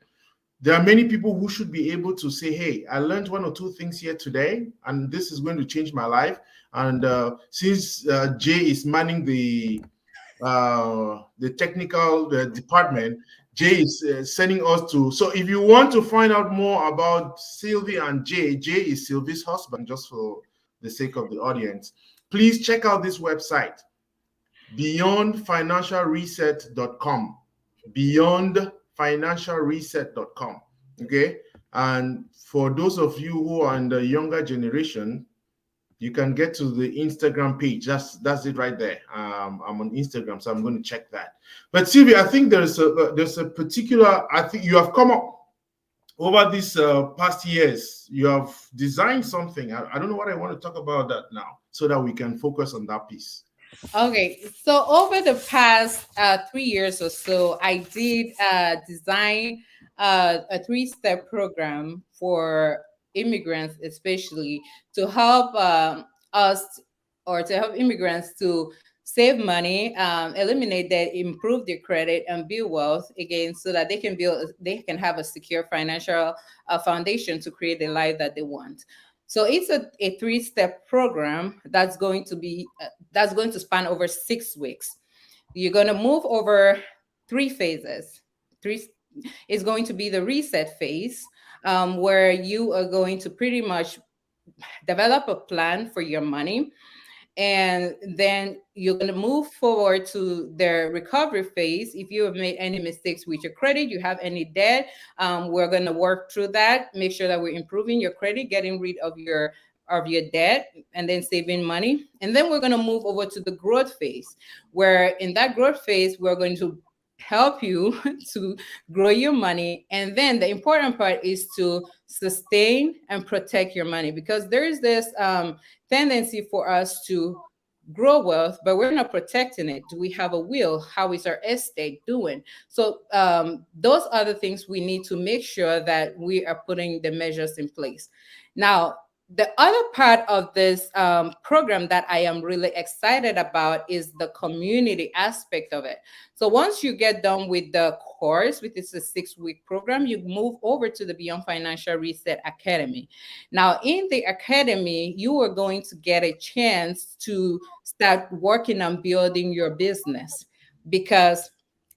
There are many people who should be able to say, hey, I learned one or two things here today, and this is going to change my life. And since Jay is manning the technical department, Jay is sending us to. So if you want to find out more about Sylvie and Jay, Jay is Sylvie's husband, just for the sake of the audience, please check out this website, beyondfinancialreset.com. Beyondfinancialreset.com. Okay. And for those of you who are in the younger generation, you can get to the Instagram page. That's it right there. I'm on Instagram, so I'm going to check that. But Sylvia, I think there's a particular. I think you have come up over these past years. You have designed something. I don't know what I want to talk about that now, so that we can focus on that piece. Okay, so over the past 3 years or so, I did design a three-step program for immigrants, especially to help us, or to help immigrants to save money, eliminate debt, improve their credit, and build wealth again, so that they can have a secure financial foundation to create the life that they want. So it's a three-step program that's going to span over 6 weeks. You're going to move over three phases. Three is going to be the reset phase, where you are going to pretty much develop a plan for your money, and then you're going to move forward to the recovery phase. If you have made any mistakes with your credit, you have any debt, we're going to work through that, make sure that we're improving your credit, getting rid of your debt, and then saving money. And then we're going to move over to the growth phase, where in that growth phase we're going to help you to grow your money. And then the important part is to sustain and protect your money, because there is this tendency for us to grow wealth, but we're not protecting it. Do we have a will? How is our estate doing? So those are the things we need to make sure that we are putting the measures in place. Now, the other part of this program that I am really excited about is the community aspect of it. So once you get done with the course, which is a 6-week program, you move over to the Beyond Financial Reset Academy. Now, in the academy, you are going to get a chance to start working on building your business, because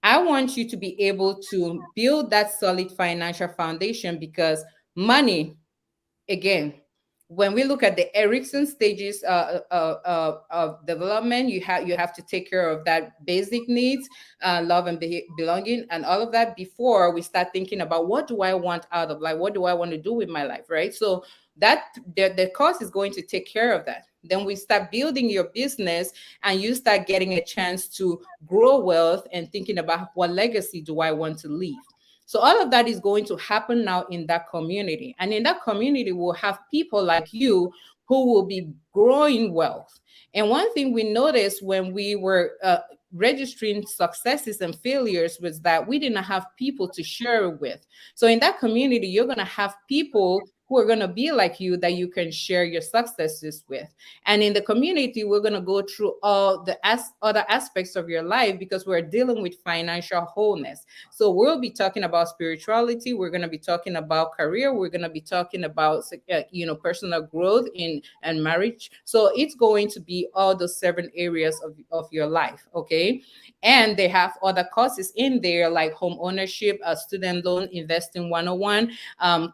I want you to be able to build that solid financial foundation, because money, again, when we look at the Erickson stages of development, you have to take care of that basic needs, love and belonging, and all of that before we start thinking about what do I want out of life, what do I want to do with my life, right? So that the course is going to take care of that. Then we start building your business, and you start getting a chance to grow wealth and thinking about what legacy do I want to leave. So all of that is going to happen now in that community. And in that community, we'll have people like you who will be growing wealth. And one thing we noticed when we were registering successes and failures was that we didn't have people to share it with. So in that community, you're going to have people who are going to be like you that you can share your successes with. And in the community, we're going to go through all the other aspects of your life, because we're dealing with financial wholeness. So we'll be talking about spirituality. We're going to be talking about career. We're going to be talking about, personal growth in and marriage. So it's going to be all those 7 areas of your life. Okay. And they have other courses in there, like home ownership, student loan, investing 101,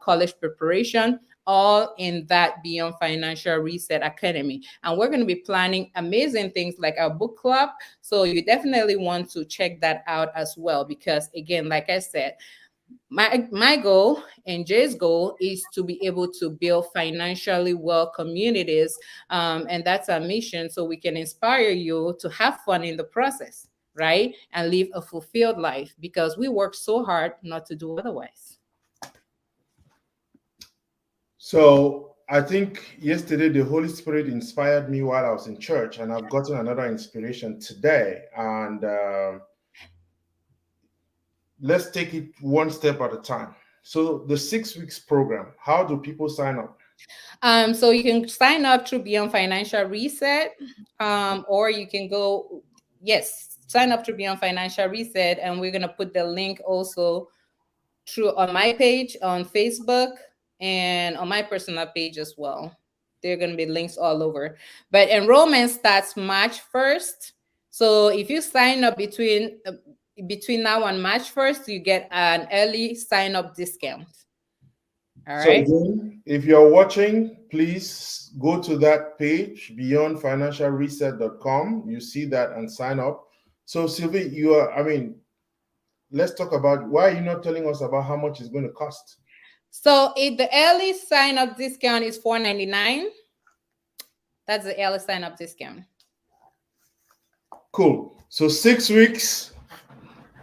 college preparation, all in that Beyond Financial Reset Academy. And we're going to be planning amazing things like our book club. So you definitely want to check that out as well, because again, like I said, My goal and Jay's goal is to be able to build financially well communities, and that's our mission. So we can inspire you to have fun in the process, right, and live a fulfilled life because we work so hard not to do otherwise. So I think yesterday the Holy Spirit inspired me while I was in church, and I've gotten another inspiration today. And let's take it one step at a time. So the 6 weeks program, how do people sign up? So you can sign up through Beyond Financial Reset, or you can go, yes, sign up through Beyond Financial Reset, and we're gonna put the link also through on my page on Facebook and on my personal page as well. There are going to be links all over. But enrollment starts March 1st. So if you sign up between now and March 1st, you get an early sign up discount. All So right. again, if you're watching, please go to that page, beyondfinancialreset.com. You see that and sign up. So Sylvie, let's talk about why are you not telling us about how much it's going to cost? So if the early sign up discount is $4.99, that's the early sign up discount. Cool. So 6 weeks,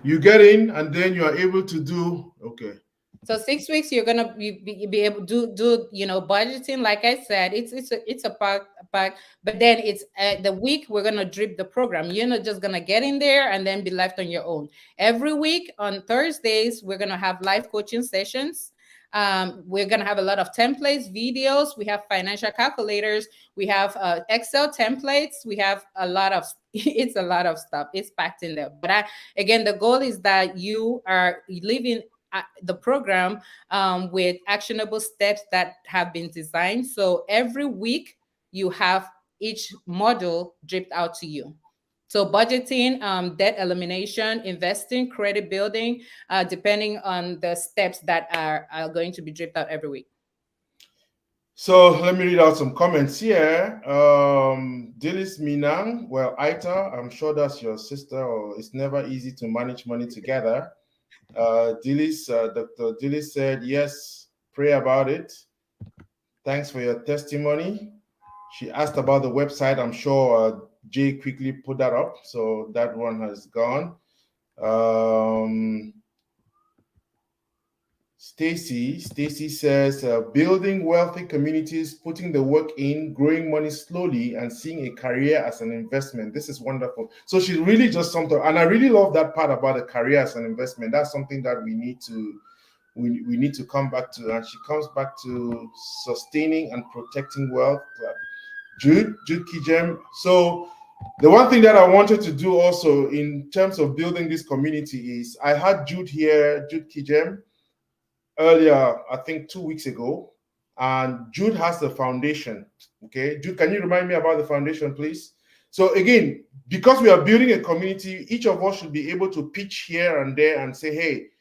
you get in, and then you are able to do okay. So 6 weeks, you're gonna be able to do budgeting. Like I said, it's a pack, but then it's the week we're gonna drip the program. You're not just gonna get in there and then be left on your own. Every week on Thursdays, we're gonna have live coaching sessions. We're gonna have a lot of templates, videos. We have financial calculators. We have Excel templates. We have a lot of it's a lot of stuff. It's packed in there. But again, the goal is that you are living the program with actionable steps that have been designed. So every week you have each module dripped out to you. So budgeting, debt elimination, investing, credit building, depending on the steps that are going to be dripped out every week. So let me read out some comments here. Dilis Minang, well, Aita, I'm sure that's your sister, or it's never easy to manage money together. Dr. Dillis said, yes, pray about it. Thanks for your testimony. She asked about the website. I'm sure Jay quickly put that up. So that one has gone. Stacy says, building wealthy communities, putting the work in, growing money slowly, and seeing a career as an investment. This is wonderful. So she really just summed up, and I really love that part about a career as an investment. That's something that we need to come back to. And she comes back to sustaining and protecting wealth. Jude Kijem. So the one thing that I wanted to do also in terms of building this community is I had Jude Kijem, earlier, I think 2 weeks ago, and Jude has the foundation. Okay, Jude, can you remind me about the foundation, please? So again, because we are building a community, each of us should be able to pitch here and there and say, hey,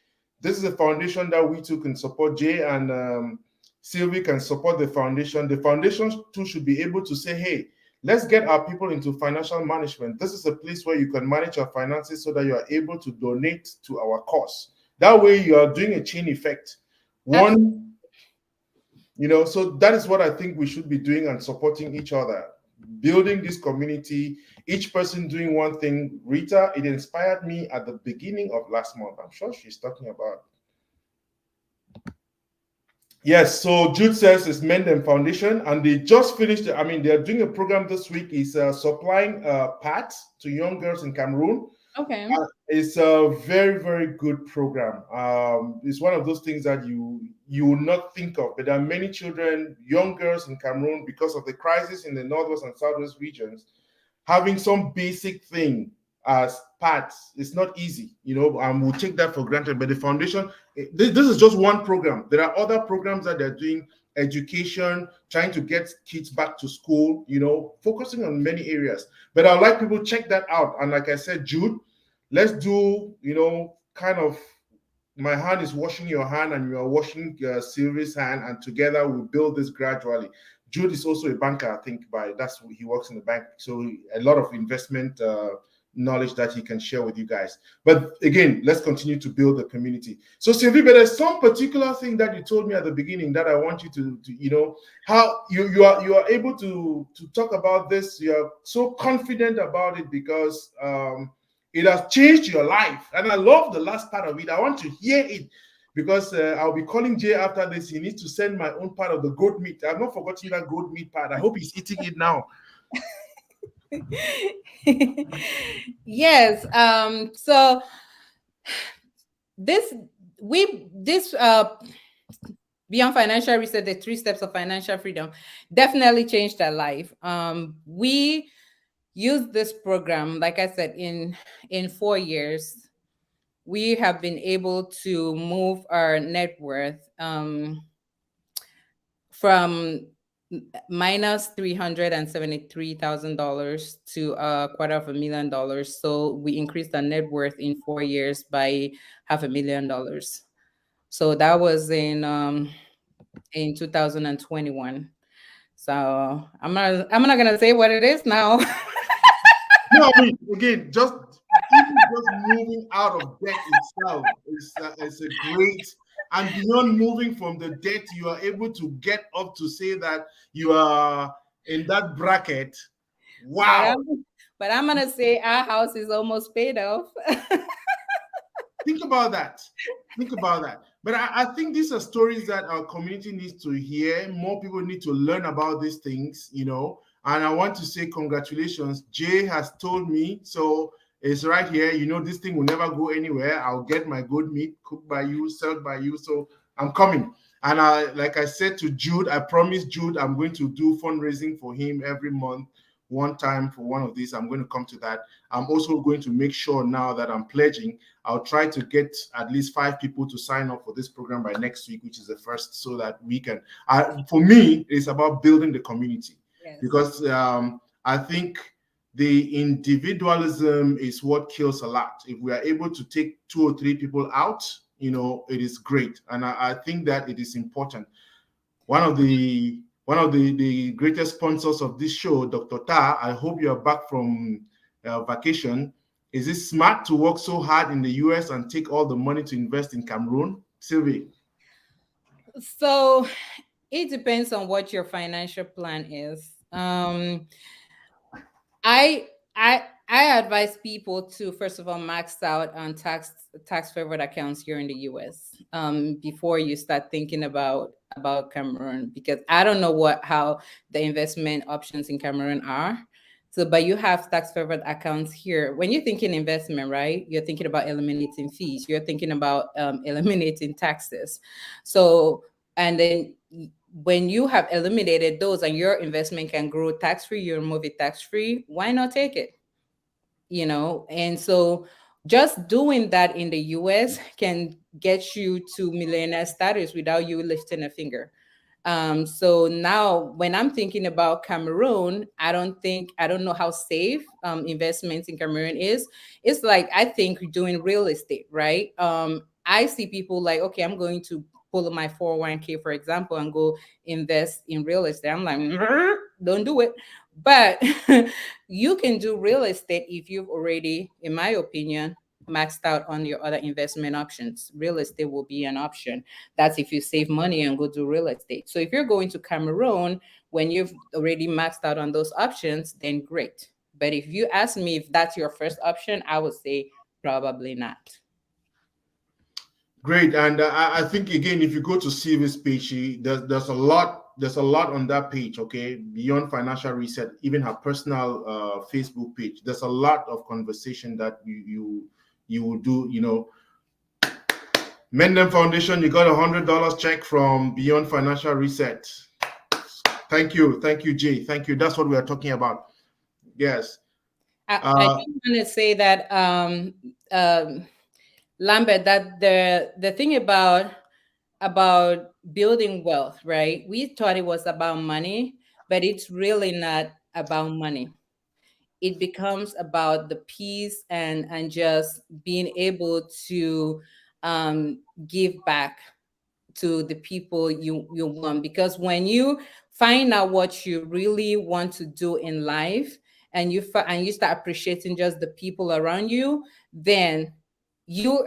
this is a foundation that we too can support. Jay and Sylvie can support the foundation. The foundation too should be able to say, hey, let's get our people into financial management. This is a place where you can manage your finances so that you are able to donate to our cause. That way you are doing a chain effect. One, so that is what I think we should be doing and supporting each other, building this community, each person doing one thing. Rita, it inspired me at the beginning of last month. I'm sure she's talking about. Yes, so Jude says it's Mendem Foundation, and they just finished. They're doing a program this week. Is supplying pads to young girls in Cameroon. Okay. It's a very, very good program. It's one of those things that you will not think of, but there are many children, young girls in Cameroon, because of the crisis in the northwest and southwest regions, having some basic thing as pads. It's not easy, and we'll take that for granted. But the foundation, this is just one program. There are other programs that they're doing, education, trying to get kids back to school, focusing on many areas. But I'd like people to check that out. And like I said, Jude, let's do, kind of, my hand is washing your hand and you are washing Sylvie's hand, and together we'll build this gradually. Jude is also a banker, I think, he works in the bank. So a lot of investment knowledge that he can share with you guys. But again, let's continue to build the community. So Sylvie, but there's some particular thing that you told me at the beginning that I want you to how you are able to talk about this. You are so confident about it because it has changed your life, and I love the last part of it. I want to hear it because I'll be calling Jay after this. He needs to send my own part of the goat meat. I've not forgotten that goat meat part. I hope he's eating it now. Yes. So this this beyond financial reset, the 3 steps of financial freedom definitely changed our life. We used this program, like I said, in 4 years, we have been able to move our net worth from minus $373,000 to $250,000. So we increased our net worth in 4 years by $500,000. So that was in 2021. So I'm not gonna say what it is now. No, I mean, again, just even just moving out of debt itself is a great, and beyond moving from the debt, you are able to get up to say that you are in that bracket. But Wow. I'm gonna say our house is almost paid off. Think about that. Think about that. But I think these are stories that our community needs to hear. More people need to learn about these things, And I want to say congratulations. Jay has told me, so it's right here. This thing will never go anywhere. I'll get my good meat cooked by you, served by you. So I'm coming. And like I said to Jude, I promised Jude I'm going to do fundraising for him every month. One time for one of these. I'm going to come to that. I'm also going to make sure now that I'm pledging, I'll try to get at least 5 people to sign up for this program by next week, which is the first, so that we can, for me, it's about building the community. Yes. Because I think the individualism is what kills a lot. If we are able to take 2 or 3 people out, it is great. And I think that it is important. One of the greatest sponsors of this show, Dr. Ta, I hope you are back from vacation. Is it smart to work so hard in the US and take all the money to invest in Cameroon? Sylvie? So it depends on what your financial plan is. I advise people to, first of all, max out on tax favored accounts here in the US before you start thinking about Cameroon, because I don't know how the investment options in Cameroon are. So, but you have tax favored accounts here. When you're thinking investment, right, you're thinking about eliminating fees. You're thinking about eliminating taxes. So, and then when you have eliminated those and your investment can grow tax-free, you remove it tax-free, why not take it? And so just doing that in the US can get you to millionaire status without you lifting a finger. So now when I'm thinking about Cameroon, I don't know how safe investments in Cameroon is. It's like, I think doing real estate, right? I see people like, okay, I'm going to pull my 401k, for example, and go invest in real estate. I'm like, don't do it. But you can do real estate if you've already, in my opinion, maxed out on your other investment options. Real estate will be an option. That's if you save money and go do real estate. So if you're going to Cameroon when you've already maxed out on those options, then great. But if you ask me if that's your first option, I would say probably not. Great. And I think, again, if you go to Sylvie's page, there's a lot on that page, okay? Beyond financial reset, even her personal Facebook page, there's a lot of conversation that you will do. Mendem Foundation, you got $100 check from Beyond Financial Reset. Thank you, Jay. Thank you. That's what we are talking about. Yes. I just want to say that Lambert, that the thing about building wealth, right? We thought it was about money, but it's really not about money. It becomes about the peace and just being able to give back to the people you want. Because when you find out what you really want to do in life and you start appreciating just the people around you, then you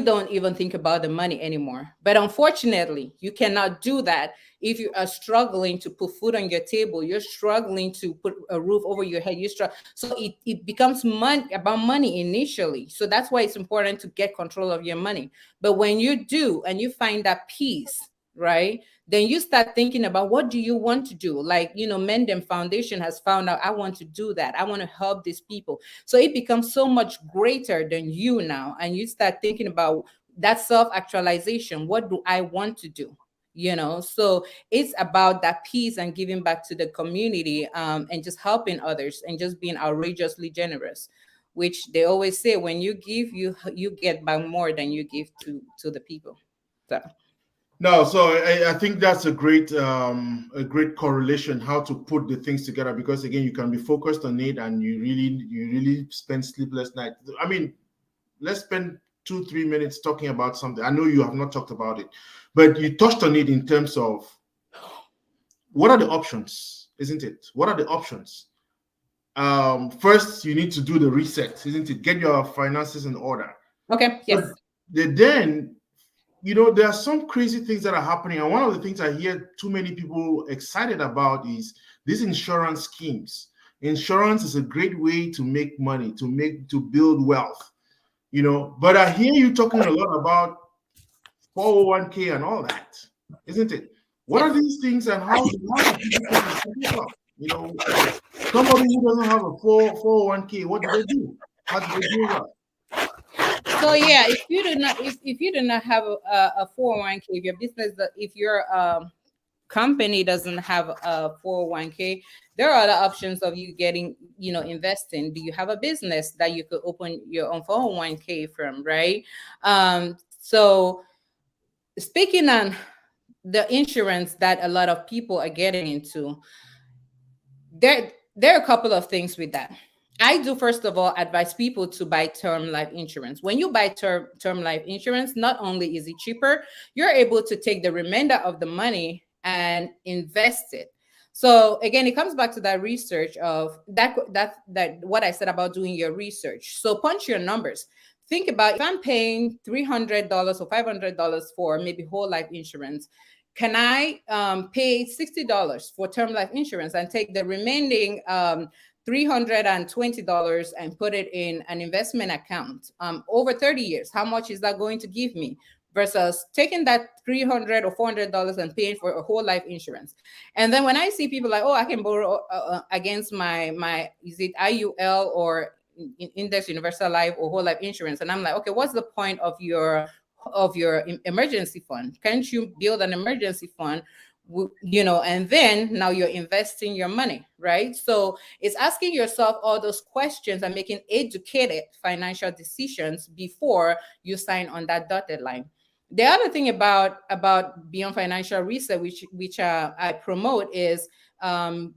don't even think about the money anymore. But unfortunately, you cannot do that if you are struggling to put food on your table, you're struggling to put a roof over your head, so it becomes about money initially. So that's why it's important to get control of your money. But when you do and you find that peace, right, then you start thinking about what do you want to do. Like, Mendem Foundation has found out, I want to do that, I want to help these people. So it becomes so much greater than you now, and you start thinking about that self-actualization. What do I want to do? So it's about that peace and giving back to the community, and just helping others and just being outrageously generous, which they always say, when you give, you get back more than you give to the people. So No, so I think that's a great correlation how to put the things together, because again, you can be focused on it and you really spend sleepless nights. I mean, let's spend 2-3 minutes talking about something. I know you have not talked about it, but you touched on it in terms of what are the options, isn't it? What are the options? First, you need to do the reset, isn't it? Get your finances in order. okay, But yes. then, there are some crazy things that are happening. And one of the things I hear too many people excited about is these insurance schemes. Insurance is a great way to make money, to build wealth, But I hear you talking a lot about 401k and all that, isn't it? What are Yes. these things and how do people set up? Somebody who doesn't have a 401k, what do they do? How do they build up? So yeah, if you do not have a 401k, if your business, if your company doesn't have a 401k, there are other options of you getting, investing. Do you have a business that you could open your own 401k from, right? So speaking on the insurance that a lot of people are getting into, there are a couple of things with that. I do, first of all, advise people to buy term life insurance. When you buy term life insurance, not only is it cheaper, you're able to take the remainder of the money and invest it. So again, it comes back to that research of that what I said about doing your research. So punch your numbers. Think about, if I'm paying $300 or $500 for maybe whole life insurance, can I pay $60 for term life insurance and take the remaining $320 and put it in an investment account over 30 years? How much is that going to give me? Versus taking that $300 or $400 and paying for a whole life insurance. And then when I see people like, oh, I can borrow against my is it IUL or Index Universal Life or whole life insurance, and I'm like, okay, what's the point of your emergency fund? Can't you build an emergency fund, and then now you're investing your money, right? So it's asking yourself all those questions and making educated financial decisions before you sign on that dotted line. The other thing about Beyond Financial Reset, which I promote, is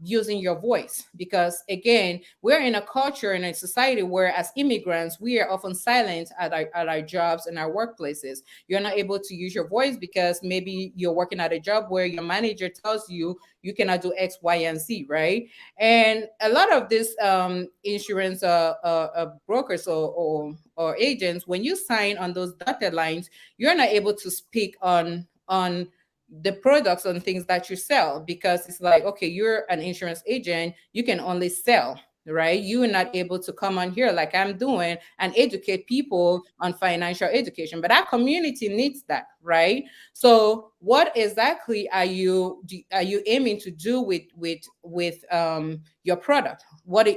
using your voice, because again, we're in a culture, in a society where, as immigrants, we are often silent at our jobs and our workplaces. You're not able to use your voice because maybe you're working at a job where your manager tells you you cannot do X, Y, and Z, right? And a lot of this insurance brokers or agents, when you sign on those dotted lines, you're not able to speak on the products, on things that you sell, because it's like, okay, you're an insurance agent, you can only sell, right? You are not able to come on here like I'm doing and educate people on financial education. But our community needs that, right? So what exactly are you aiming to do with your product,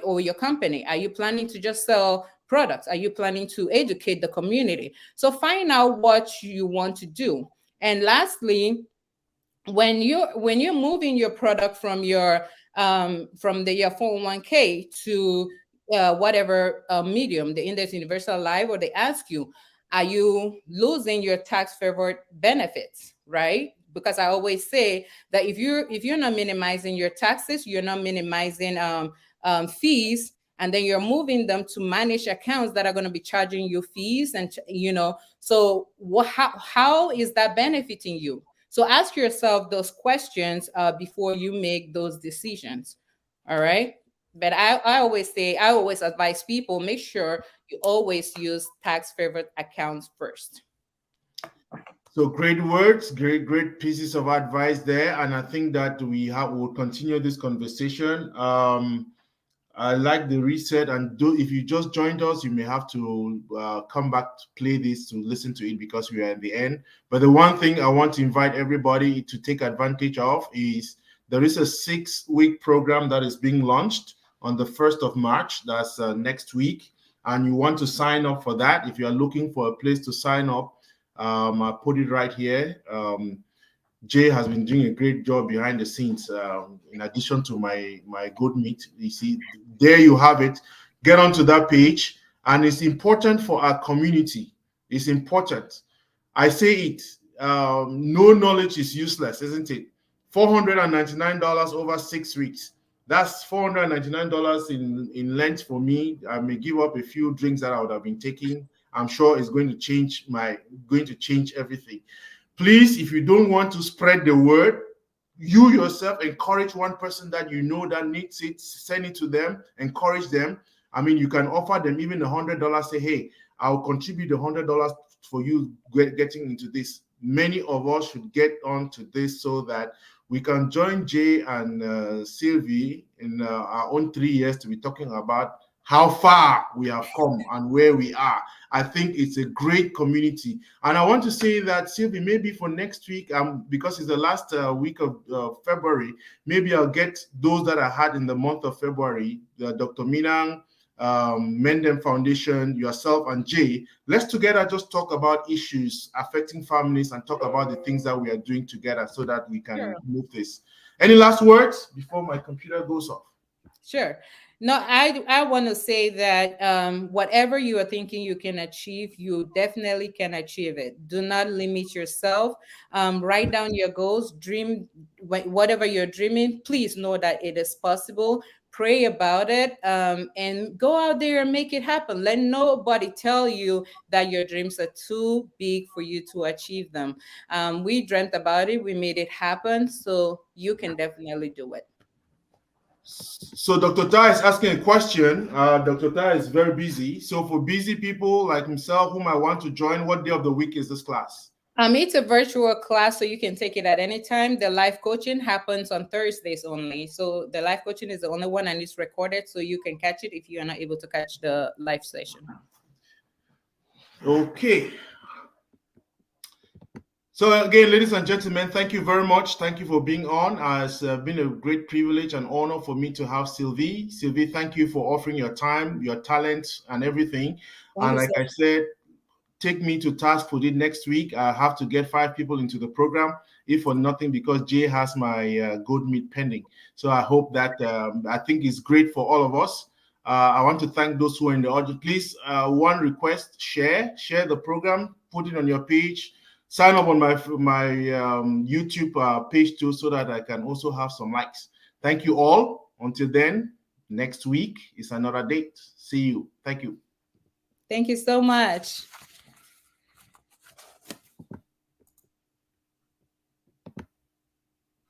or your company? Are you planning to just sell products? Are you planning to educate the community? So find out what you want to do. And lastly, when you're moving your product from your your 401k to whatever medium, the Index Universal Life, or they ask you, are you losing your tax favored benefits, right? Because I always say that if you're not minimizing your taxes, you're not minimizing fees, and then you're moving them to manage accounts that are going to be charging you fees, and so how is that benefiting you? So ask yourself those questions before you make those decisions. All right. But I always advise people, make sure you always use tax favored accounts first. So great words, great pieces of advice there, and I think that will continue this conversation. I like the reset, and if you just joined us, you may have to come back to play this to listen to it because we are at the end. But the one thing I want to invite everybody to take advantage of is there is a 6-week program that is being launched on the 1st of March. That's next week, and you want to sign up for that. If you are looking for a place to sign up, I put it right here. Jay has been doing a great job behind the scenes. In addition to my good meat, you see, there you have it. Get onto that page, and it's important for our community. It's important. I say it. No knowledge is useless, isn't it? $499 over 6 weeks. That's $499 in length for me. I may give up a few drinks that I would have been taking. I'm sure it's going to change everything. Please, if you don't want to spread the word, you yourself encourage one person that you know that needs it, send it to them, encourage them. I mean, you can offer them even $100. Say, hey, I'll contribute $100 for you getting into this. Many of us should get onto this so that we can join Jay and Sylvie in our own 3 years to be talking about how far we have come and where we are. I think it's a great community. And I want to say that, Sylvie, maybe for next week, because it's the last week of February, maybe I'll get those that I had in the month of February, Dr. Minang, Mendem Foundation, yourself, and Jay. Let's together just talk about issues affecting families and talk about the things that we are doing together so that we can move this. Any last words before my computer goes off? Sure. No, I want to say that whatever you are thinking you can achieve, you definitely can achieve it. Do not limit yourself. Write down your goals, dream whatever you're dreaming. Please know that it is possible. Pray about it, and go out there and make it happen. Let nobody tell you that your dreams are too big for you to achieve them. We dreamt about it, we made it happen, so you can definitely do it. So Dr. Tai is asking a question. Dr. Tai is very busy. So for busy people like himself whom I want to join, what day of the week is this class? It's a virtual class, so you can take it at any time. The live coaching happens on Thursdays only. So the live coaching is the only one, and it's recorded, so you can catch it if you are not able to catch the live session. Okay. So again, ladies and gentlemen, thank you very much. Thank you for being on. It's been a great privilege and honor for me to have Sylvie. Sylvie, thank you for offering your time, your talent, and everything. And like I said, take me to task for it next week. I have to get 5 people into the program, if for nothing, because Jay has my good meat pending. So I hope that I think it's great for all of us. I want to thank those who are in the audience. Please, one request: share the program, put it on your page. Sign up on my YouTube page too, so that I can also have some likes. Thank you all. Until then, next week is another date. See you. Thank you. Thank you so much.